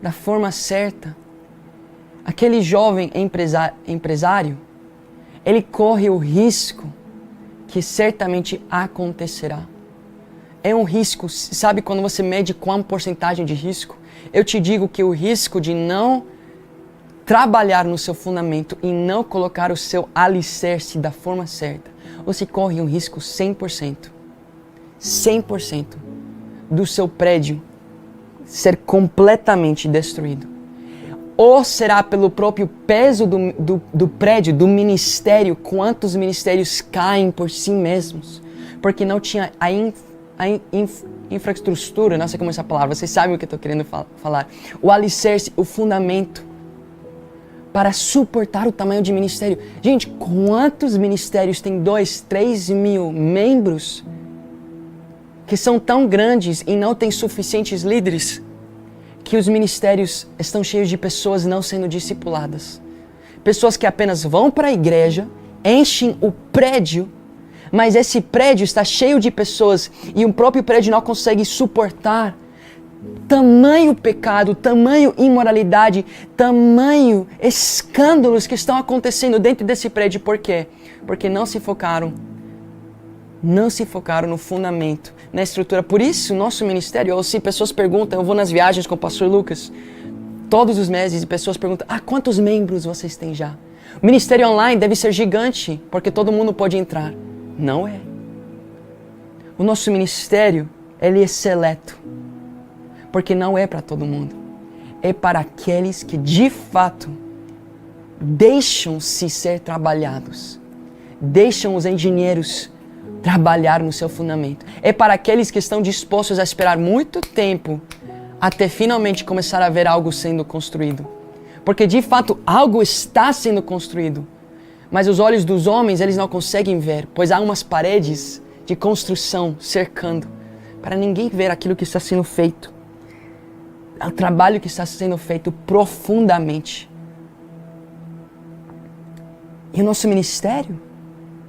B: da forma certa, aquele jovem empresário, ele corre o risco que certamente acontecerá. É um risco, sabe quando você mede qual porcentagem de risco? Eu te digo que o risco de não trabalhar no seu fundamento e não colocar o seu alicerce da forma certa, você corre um risco 100%. 100% do seu prédio ser completamente destruído. Ou será pelo próprio peso do prédio, do ministério, quantos ministérios caem por si mesmos, porque não tinha a infraestrutura, não sei como é essa palavra, vocês sabem o que eu estou querendo falar, o alicerce, o fundamento, para suportar o tamanho de ministério. Gente, quantos ministérios tem 2, 3 mil membros que são tão grandes e não têm suficientes líderes que os ministérios estão cheios de pessoas não sendo discipuladas. Pessoas que apenas vão para a igreja, enchem o prédio, mas esse prédio está cheio de pessoas e o próprio prédio não consegue suportar tamanho pecado, tamanho imoralidade, tamanho escândalos que estão acontecendo dentro desse prédio. Por quê? Porque não se focaram no fundamento, na estrutura. Por isso, nosso ministério, ou se pessoas perguntam, eu vou nas viagens com o pastor Lucas, todos os meses, e pessoas perguntam, quantos membros vocês têm já? O ministério online deve ser gigante, porque todo mundo pode entrar. Não é. O nosso ministério, ele é seleto, porque não é para todo mundo. É para aqueles que, de fato, deixam-se ser trabalhados. Deixam os engenheiros trabalhar no seu fundamento. É para aqueles que estão dispostos a esperar muito tempo até finalmente começar a ver algo sendo construído. Porque de fato algo está sendo construído, mas os olhos dos homens eles não conseguem ver, pois há umas paredes de construção cercando, para ninguém ver aquilo que está sendo feito. É o trabalho que está sendo feito profundamente. E o nosso ministério,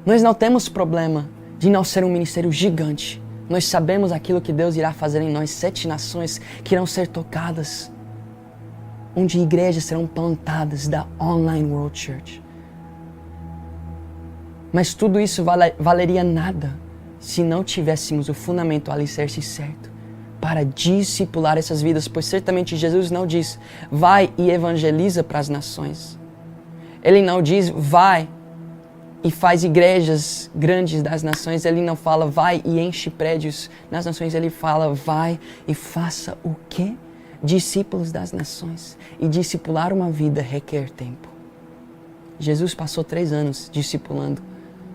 B: nós não temos problema de não ser um ministério gigante. Nós sabemos aquilo que Deus irá fazer em nós, 7 nações que irão ser tocadas, onde igrejas serão plantadas da Online World Church. Mas tudo isso valeria nada se não tivéssemos o fundamento, o alicerce certo para discipular essas vidas, pois certamente Jesus não diz, vai e evangeliza para as nações. Ele não diz, vai e faz igrejas grandes das nações. Ele não fala, vai e enche prédios nas nações. Ele fala, vai e faça o quê? Discípulos das nações. E discipular uma vida requer tempo. Jesus passou 3 anos discipulando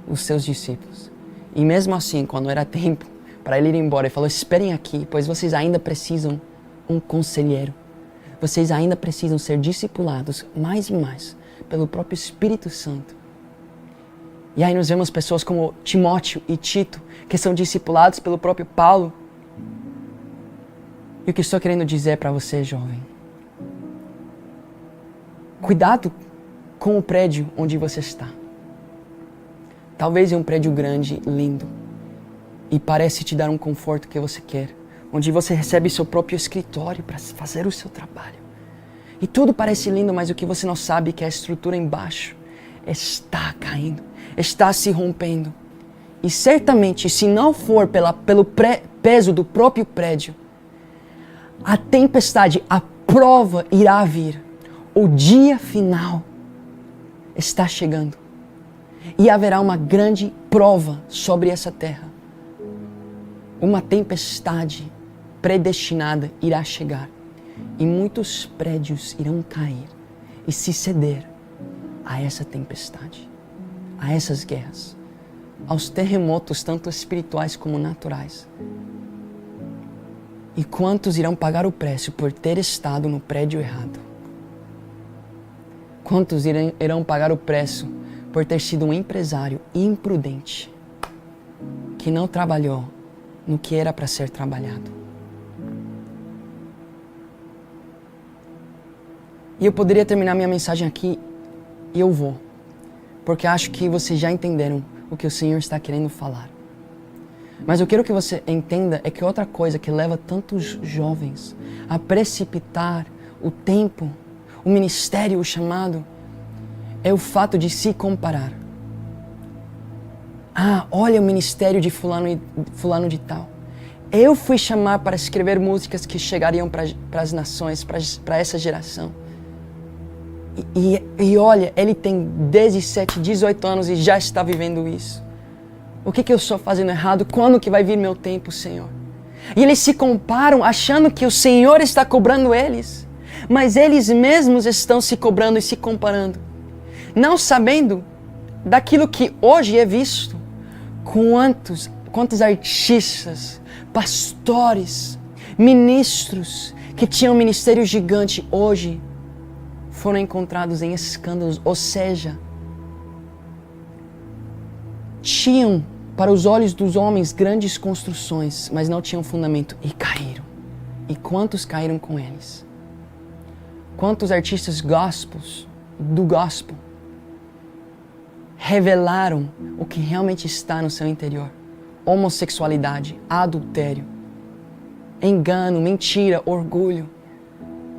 B: os seus discípulos. E mesmo assim, quando era tempo para ele ir embora, ele falou, esperem aqui, pois vocês ainda precisam um conselheiro. Vocês ainda precisam ser discipulados mais e mais pelo próprio Espírito Santo. E aí nós vemos pessoas como Timóteo e Tito, que são discipulados pelo próprio Paulo. E o que estou querendo dizer para você, jovem, cuidado com o prédio onde você está. Talvez é um prédio grande, lindo, e parece te dar um conforto que você quer, onde você recebe seu próprio escritório para fazer o seu trabalho. E tudo parece lindo, mas o que você não sabe é que a estrutura embaixo está caindo, está se rompendo. E certamente, se não for pelo peso do próprio prédio, a tempestade, a prova irá vir. O dia final está chegando. E haverá uma grande prova sobre essa terra. Uma tempestade predestinada irá chegar. E muitos prédios irão cair e se ceder a essa tempestade, a essas guerras, aos terremotos tanto espirituais como naturais. E quantos irão pagar o preço por ter estado no prédio errado? Quantos irão pagar o preço por ter sido um empresário imprudente, que não trabalhou no que era para ser trabalhado? E eu poderia terminar minha mensagem aqui, e eu vou, porque acho que vocês já entenderam o que o Senhor está querendo falar. Mas eu quero que você entenda é que outra coisa que leva tantos jovens a precipitar o tempo, o ministério, o chamado, é o fato de se comparar. Ah, olha o ministério de fulano de tal. Eu fui chamar para escrever músicas que chegariam para as nações, para essa geração. E olha, ele tem 17, 18 anos e já está vivendo isso. O que eu estou fazendo errado? Quando que vai vir meu tempo, Senhor? E eles se comparam achando que o Senhor está cobrando eles. Mas eles mesmos estão se cobrando e se comparando. Não sabendo daquilo que hoje é visto. Quantos artistas, pastores, ministros que tinham um ministério gigante hoje foram encontrados em escândalos, ou seja, tinham para os olhos dos homens grandes construções, mas não tinham fundamento e caíram. E quantos caíram com eles? Quantos artistas do gospel revelaram o que realmente está no seu interior? Homossexualidade, adultério, engano, mentira, orgulho.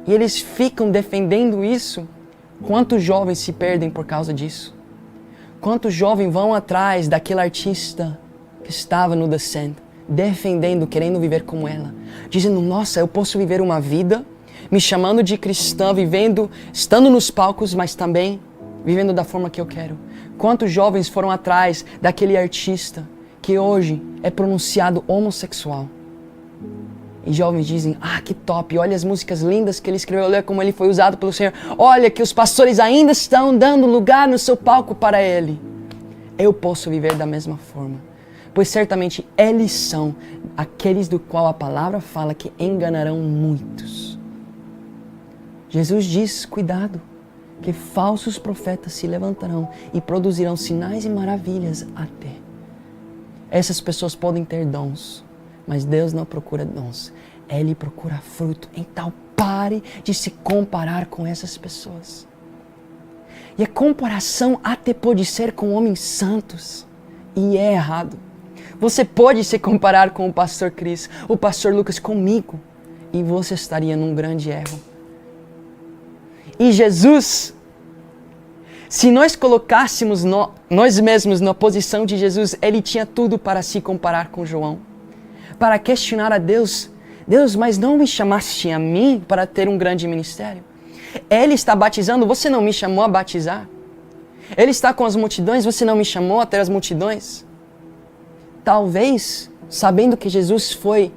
B: E eles ficam defendendo isso. Quantos jovens se perdem por causa disso? Quantos jovens vão atrás daquele artista que estava no Descent, defendendo, querendo viver como ela, dizendo, nossa, eu posso viver uma vida me chamando de cristã, vivendo, estando nos palcos, mas também vivendo da forma que eu quero. Quantos jovens foram atrás daquele artista que hoje é pronunciado homossexual? E jovens dizem, que top, olha as músicas lindas que ele escreveu, olha como ele foi usado pelo Senhor, olha que os pastores ainda estão dando lugar no seu palco para ele. Eu posso viver da mesma forma, pois certamente eles são aqueles do qual a palavra fala que enganarão muitos. Jesus diz, cuidado, que falsos profetas se levantarão e produzirão sinais e maravilhas até. Essas pessoas podem ter dons, mas Deus não procura dons, Ele procura fruto. Então pare de se comparar com essas pessoas. E a comparação até pode ser com homens santos, e é errado. Você pode se comparar com o pastor Cris, o pastor Lucas, comigo, e você estaria num grande erro. E Jesus, se nós colocássemos nós mesmos na posição de Jesus, Ele tinha tudo para se comparar com João, para questionar a Deus, Deus, mas não me chamaste a mim para ter um grande ministério? Ele está batizando, você não me chamou a batizar? Ele está com as multidões, você não me chamou a ter as multidões? Talvez, sabendo que Jesus foi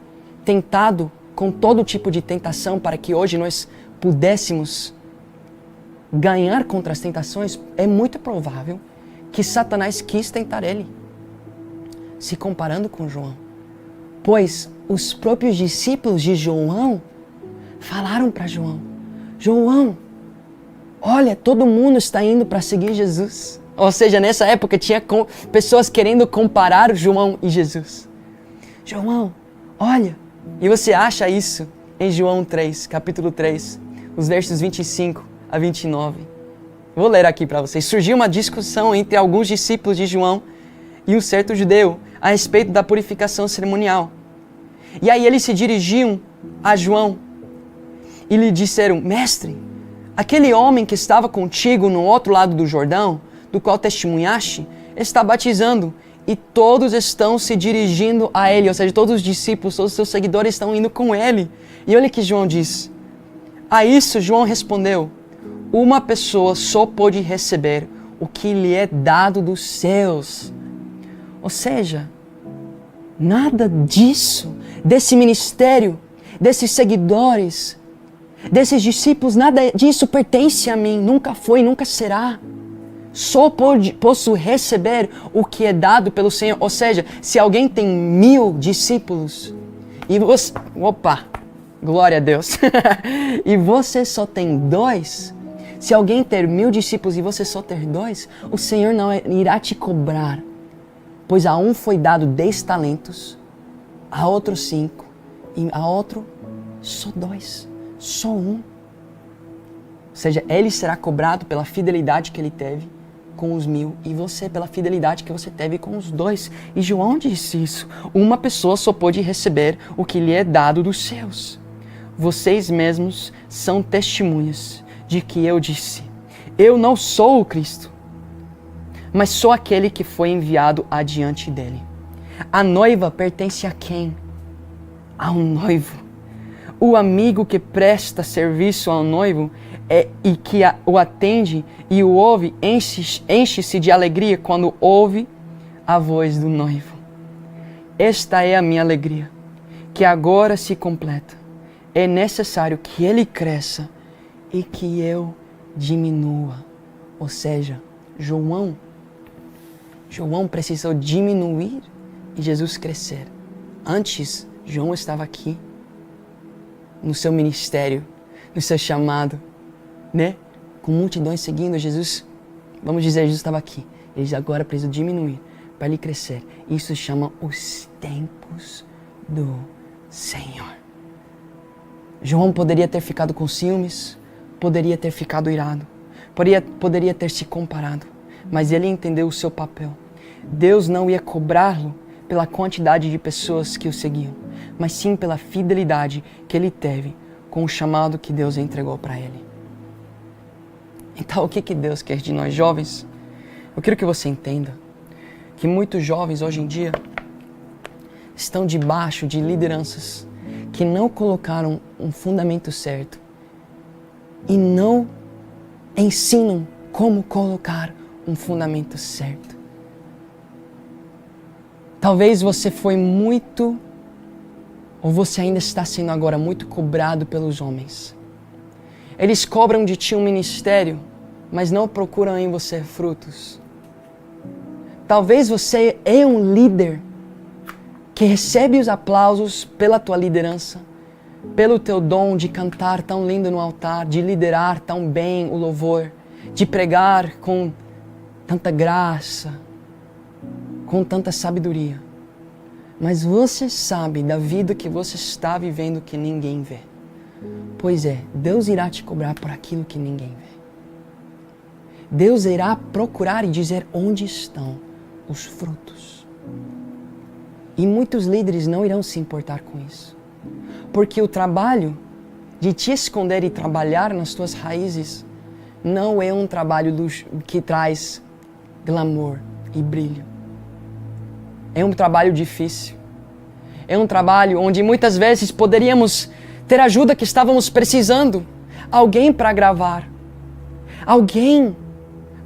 B: tentado com todo tipo de tentação para que hoje nós pudéssemos ganhar contra as tentações, é muito provável que Satanás quis tentar ele, se comparando com João. Pois os próprios discípulos de João falaram para João, João, olha, todo mundo está indo para seguir Jesus. Ou seja, nessa época tinha pessoas querendo comparar João e Jesus. João, olha, e você acha isso em João 3, capítulo 3, os versos 25 a 29. Vou ler aqui para vocês. Surgiu uma discussão entre alguns discípulos de João e um certo judeu a respeito da purificação cerimonial. E aí eles se dirigiam a João e lhe disseram, mestre, aquele homem que estava contigo no outro lado do Jordão, do qual testemunhaste, está batizando e todos estão se dirigindo a ele, ou seja, todos os discípulos, todos os seus seguidores estão indo com ele. E olha o que João diz. A isso João respondeu, uma pessoa só pode receber o que lhe é dado dos céus. Ou seja, nada disso, desse ministério, desses seguidores, desses discípulos, nada disso pertence a mim, nunca foi, nunca será. Só posso receber o que é dado pelo Senhor. Ou seja, se alguém tem 1000 discípulos e você... Opa! Glória a Deus! E você só tem 2, se alguém ter 1000 discípulos e você só ter 2, o Senhor não irá te cobrar. Pois a um foi dado 10 talentos, a outro 5, e a outro só 2, só 1. Ou seja, ele será cobrado pela fidelidade que ele teve com os 1000 e você pela fidelidade que você teve com os 2. E João disse isso. Uma pessoa só pode receber o que lhe é dado dos céus. Vocês mesmos são testemunhas de que eu disse: eu não sou o Cristo, mas sou aquele que foi enviado adiante dele. A noiva pertence a quem? A um noivo. O amigo que presta serviço ao noivo e que o atende e o ouve, enche-se de alegria quando ouve a voz do noivo. Esta é a minha alegria, que agora se completa. É necessário que ele cresça e que eu diminua. Ou seja, João precisou diminuir e Jesus crescer. Antes, João estava aqui, no seu ministério, no seu chamado, né? Com multidões seguindo Jesus. Vamos dizer, Jesus estava aqui. Ele agora precisa diminuir para ele crescer. Isso chama os tempos do Senhor. João poderia ter ficado com ciúmes, poderia ter ficado irado, poderia ter se comparado, mas ele entendeu o seu papel. Deus não ia cobrá-lo pela quantidade de pessoas que o seguiam, mas sim pela fidelidade que ele teve com o chamado que Deus entregou para ele. Então, o que Deus quer de nós jovens? Eu quero que você entenda que muitos jovens hoje em dia estão debaixo de lideranças que não colocaram um fundamento certo e não ensinam como colocar um fundamento certo. Talvez você foi muito, ou você ainda está sendo agora muito cobrado pelos homens. Eles cobram de ti um ministério, mas não procuram em você frutos. Talvez você é um líder que recebe os aplausos pela tua liderança, pelo teu dom de cantar tão lindo no altar, de liderar tão bem o louvor, de pregar com tanta graça, com tanta sabedoria. Mas você sabe da vida que você está vivendo que ninguém vê. Pois é, Deus irá te cobrar por aquilo que ninguém vê. Deus irá procurar e dizer onde estão os frutos. E muitos líderes não irão se importar com isso. Porque o trabalho de te esconder e trabalhar nas tuas raízes não é um trabalho que traz glamour e brilho. É um trabalho difícil. É um trabalho onde muitas vezes poderíamos ter ajuda que estávamos precisando. Alguém para gravar. Alguém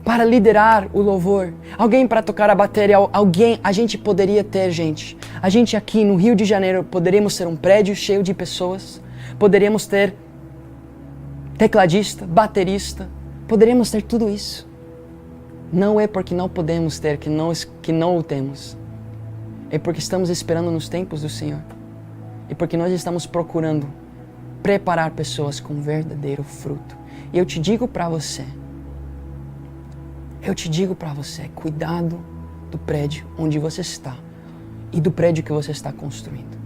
B: para liderar o louvor. Alguém para tocar a bateria. Alguém. A gente poderia ter, gente. A gente aqui no Rio de Janeiro poderíamos ter um prédio cheio de pessoas. Poderíamos ter tecladista, baterista. Poderíamos ter tudo isso. Não é porque não podemos ter que não o temos. É porque estamos esperando nos tempos do Senhor. E porque nós estamos procurando preparar pessoas com verdadeiro fruto. E eu te digo para você, cuidado do prédio onde você está e do prédio que você está construindo.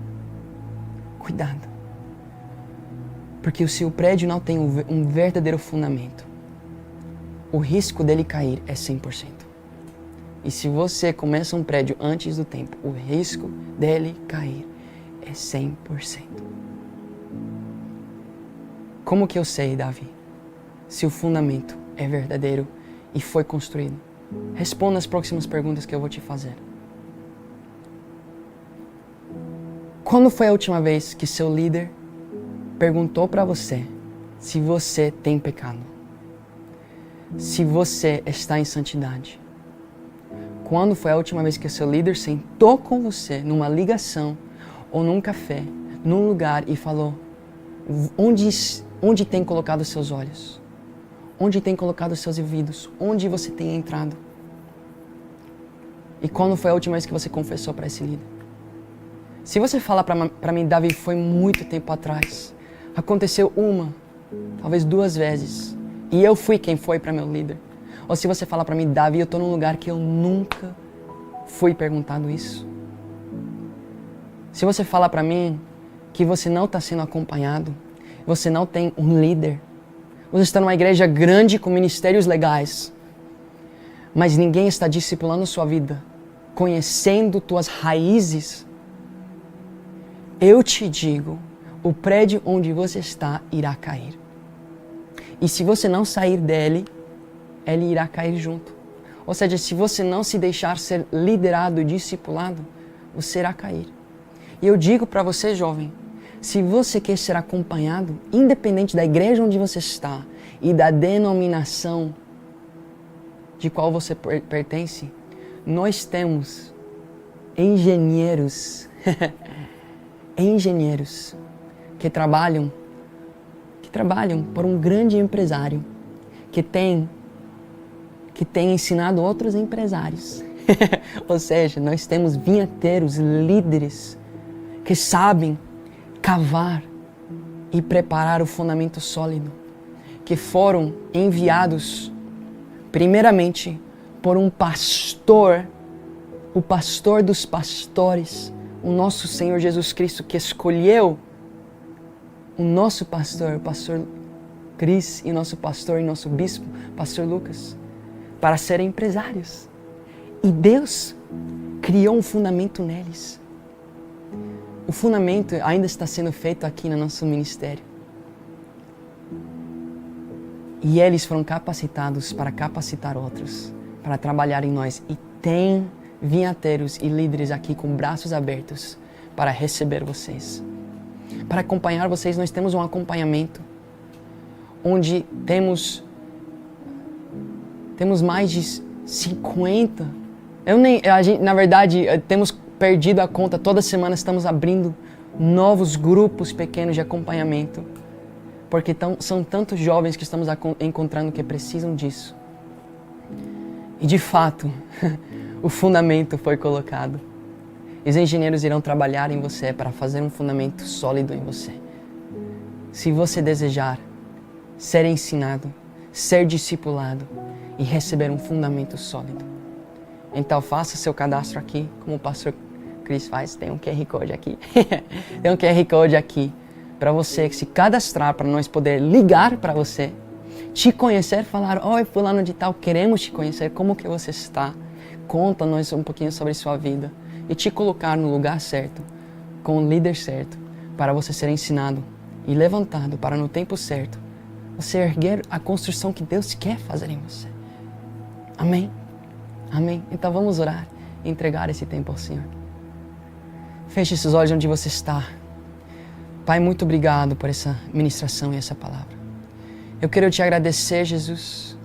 B: Cuidado. Porque se o prédio não tem um verdadeiro fundamento, o risco dele cair é 100%. E se você começa um prédio antes do tempo, o risco dele cair é 100%. Como que eu sei, Davi, se o fundamento é verdadeiro e foi construído? Responda as próximas perguntas que eu vou te fazer. Quando foi a última vez que seu líder perguntou para você se você tem pecado? se você está em santidade. Quando foi a última vez que o seu líder sentou com você numa ligação ou num café, num lugar e falou: onde tem colocado os seus olhos? Onde tem colocado os seus ouvidos? Onde você tem entrado? E quando foi a última vez que você confessou para esse líder? Se você falar para mim, Davi, foi muito tempo atrás. Aconteceu uma, talvez 2 vezes. E eu fui quem foi para meu líder. Ou se você falar para mim, Davi, eu estou num lugar que eu nunca fui perguntado isso. Se você falar para mim que você não está sendo acompanhado, você não tem um líder, você está numa igreja grande com ministérios legais, mas ninguém está discipulando sua vida, conhecendo tuas raízes, eu te digo, o prédio onde você está irá cair. E se você não sair dele, ele irá cair junto. Ou seja, se você não se deixar ser liderado e discipulado, você irá cair. E eu digo para você, jovem, se você quer ser acompanhado, independente da igreja onde você está e da denominação de qual você pertence, nós temos engenheiros, engenheiros que trabalham por um grande empresário que tem ensinado outros empresários. Ou seja, nós temos vinhateiros, líderes que sabem cavar e preparar o fundamento sólido, que foram enviados primeiramente por um pastor, o pastor dos pastores, o nosso Senhor Jesus Cristo, que escolheu o nosso pastor, o pastor Cris, e nosso pastor e nosso bispo, pastor Lucas, para serem empresários. E Deus criou um fundamento neles. O fundamento ainda está sendo feito aqui no nosso ministério. E eles foram capacitados para capacitar outros, para trabalhar em nós. E tem vinhateiros e líderes aqui com braços abertos para receber vocês. Para acompanhar vocês, nós temos um acompanhamento onde temos mais de 50. Na verdade, temos perdido a conta. Toda semana estamos abrindo novos grupos pequenos de acompanhamento, porque são tantos jovens que estamos encontrando que precisam disso. E de fato, o fundamento foi colocado. Os engenheiros irão trabalhar em você para fazer um fundamento sólido em você. Se você desejar ser ensinado, ser discipulado e receber um fundamento sólido, então faça seu cadastro aqui, como o pastor Cris faz. Tem um QR Code aqui. Tem um QR Code aqui para você se cadastrar, para nós poder ligar para você, te conhecer, falar: oi, fulano de tal, queremos te conhecer, como que você está? Conta-nos um pouquinho sobre sua vida e te colocar no lugar certo, com o líder certo, para você ser ensinado e levantado para no tempo certo você erguer a construção que Deus quer fazer em você. Amém? Amém? Então vamos orar e entregar esse tempo ao Senhor. Feche esses olhos onde você está. Pai, muito obrigado por essa ministração e essa palavra. Eu quero te agradecer, Jesus,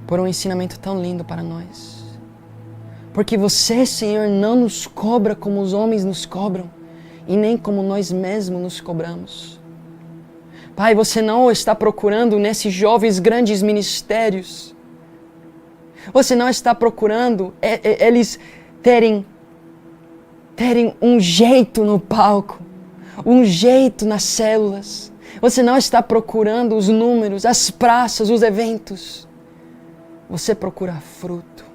B: por um ensinamento tão lindo para nós. Porque você, Senhor, não nos cobra como os homens nos cobram e nem como nós mesmos nos cobramos. Pai, você não está procurando nesses jovens grandes ministérios. Você não está procurando eles terem um jeito no palco, um jeito nas células. Você não está procurando os números, as praças, os eventos. Você procura fruto.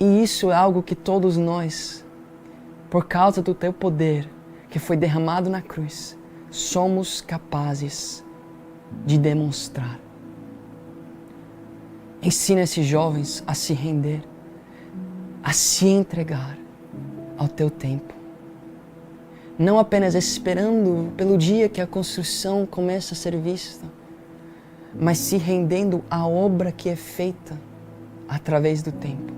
B: E isso é algo que todos nós, por causa do teu poder que foi derramado na cruz, somos capazes de demonstrar. Ensina esses jovens a se render, a se entregar ao teu tempo. Não apenas esperando pelo dia que a construção começa a ser vista, mas se rendendo à obra que é feita através do tempo.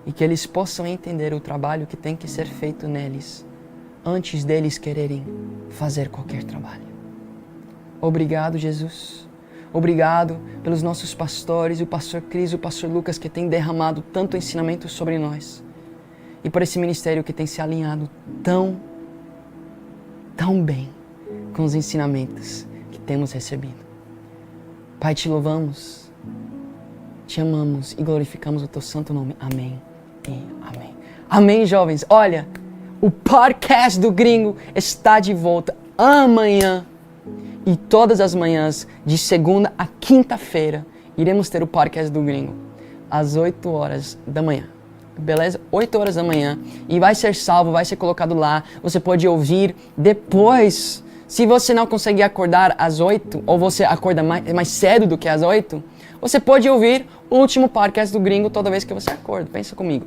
B: E que eles possam entender o trabalho que tem que ser feito neles, antes deles quererem fazer qualquer trabalho. Obrigado, Jesus. Obrigado pelos nossos pastores, o pastor Cris e o pastor Lucas, que têm derramado tanto ensinamento sobre nós. E por esse ministério que tem se alinhado tão bem com os ensinamentos que temos recebido. Pai, te louvamos, te amamos e glorificamos o teu santo nome. Amém e amém. Amém, jovens. Olha, o podcast do Gringo está de volta amanhã. E todas as manhãs, de segunda a quinta-feira, iremos ter o podcast do Gringo, às 8 horas da manhã. Beleza? 8 horas da manhã. E vai ser salvo, vai ser colocado lá. Você pode ouvir depois. Se você não conseguir acordar às 8, ou você acorda mais cedo do que às 8, você pode ouvir o último podcast do Gringo toda vez que você acorda. Pensa comigo.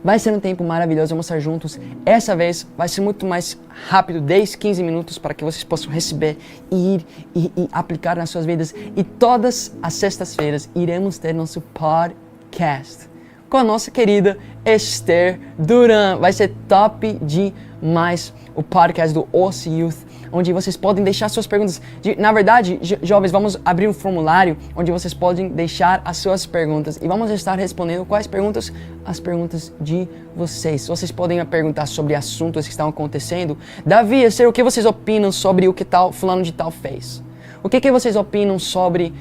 B: Vai ser um tempo maravilhoso, vamos estar juntos. Essa vez vai ser muito mais rápido, 10, 15 minutos, para que vocês possam receber e ir e aplicar nas suas vidas. E todas as sextas-feiras iremos ter nosso podcast com a nossa querida Esther Duran. Vai ser top demais o podcast do OC Youth, onde vocês podem deixar suas perguntas. Na verdade, jovens, vamos abrir um formulário onde vocês podem deixar as suas perguntas e vamos estar respondendo quais perguntas? As perguntas de vocês. Vocês podem perguntar sobre assuntos que estão acontecendo. Davi, Esther, o que vocês opinam sobre o que tal fulano de tal fez? O que vocês opinam sobre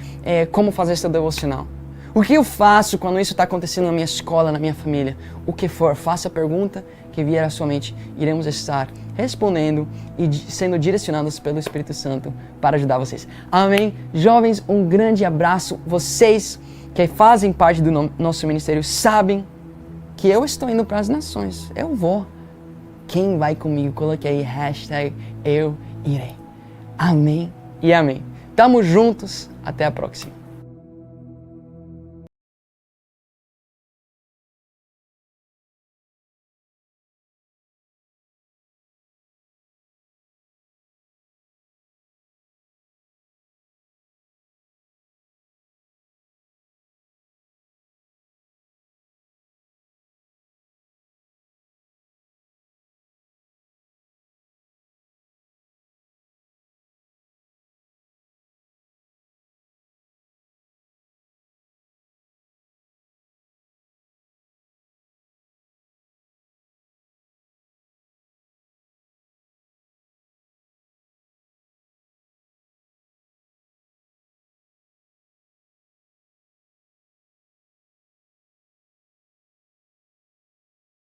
B: como fazer essa devocional? O que eu faço quando isso está acontecendo na minha escola, na minha família? O que for, faça a pergunta que vier à sua mente. Iremos estar respondendo e sendo direcionados pelo Espírito Santo para ajudar vocês. Amém? Jovens, um grande abraço. Vocês que fazem parte do nosso ministério sabem que eu estou indo para as nações. Eu vou. Quem vai comigo? Coloque aí #eu irei. Amém e amém. Tamo juntos. Até a próxima.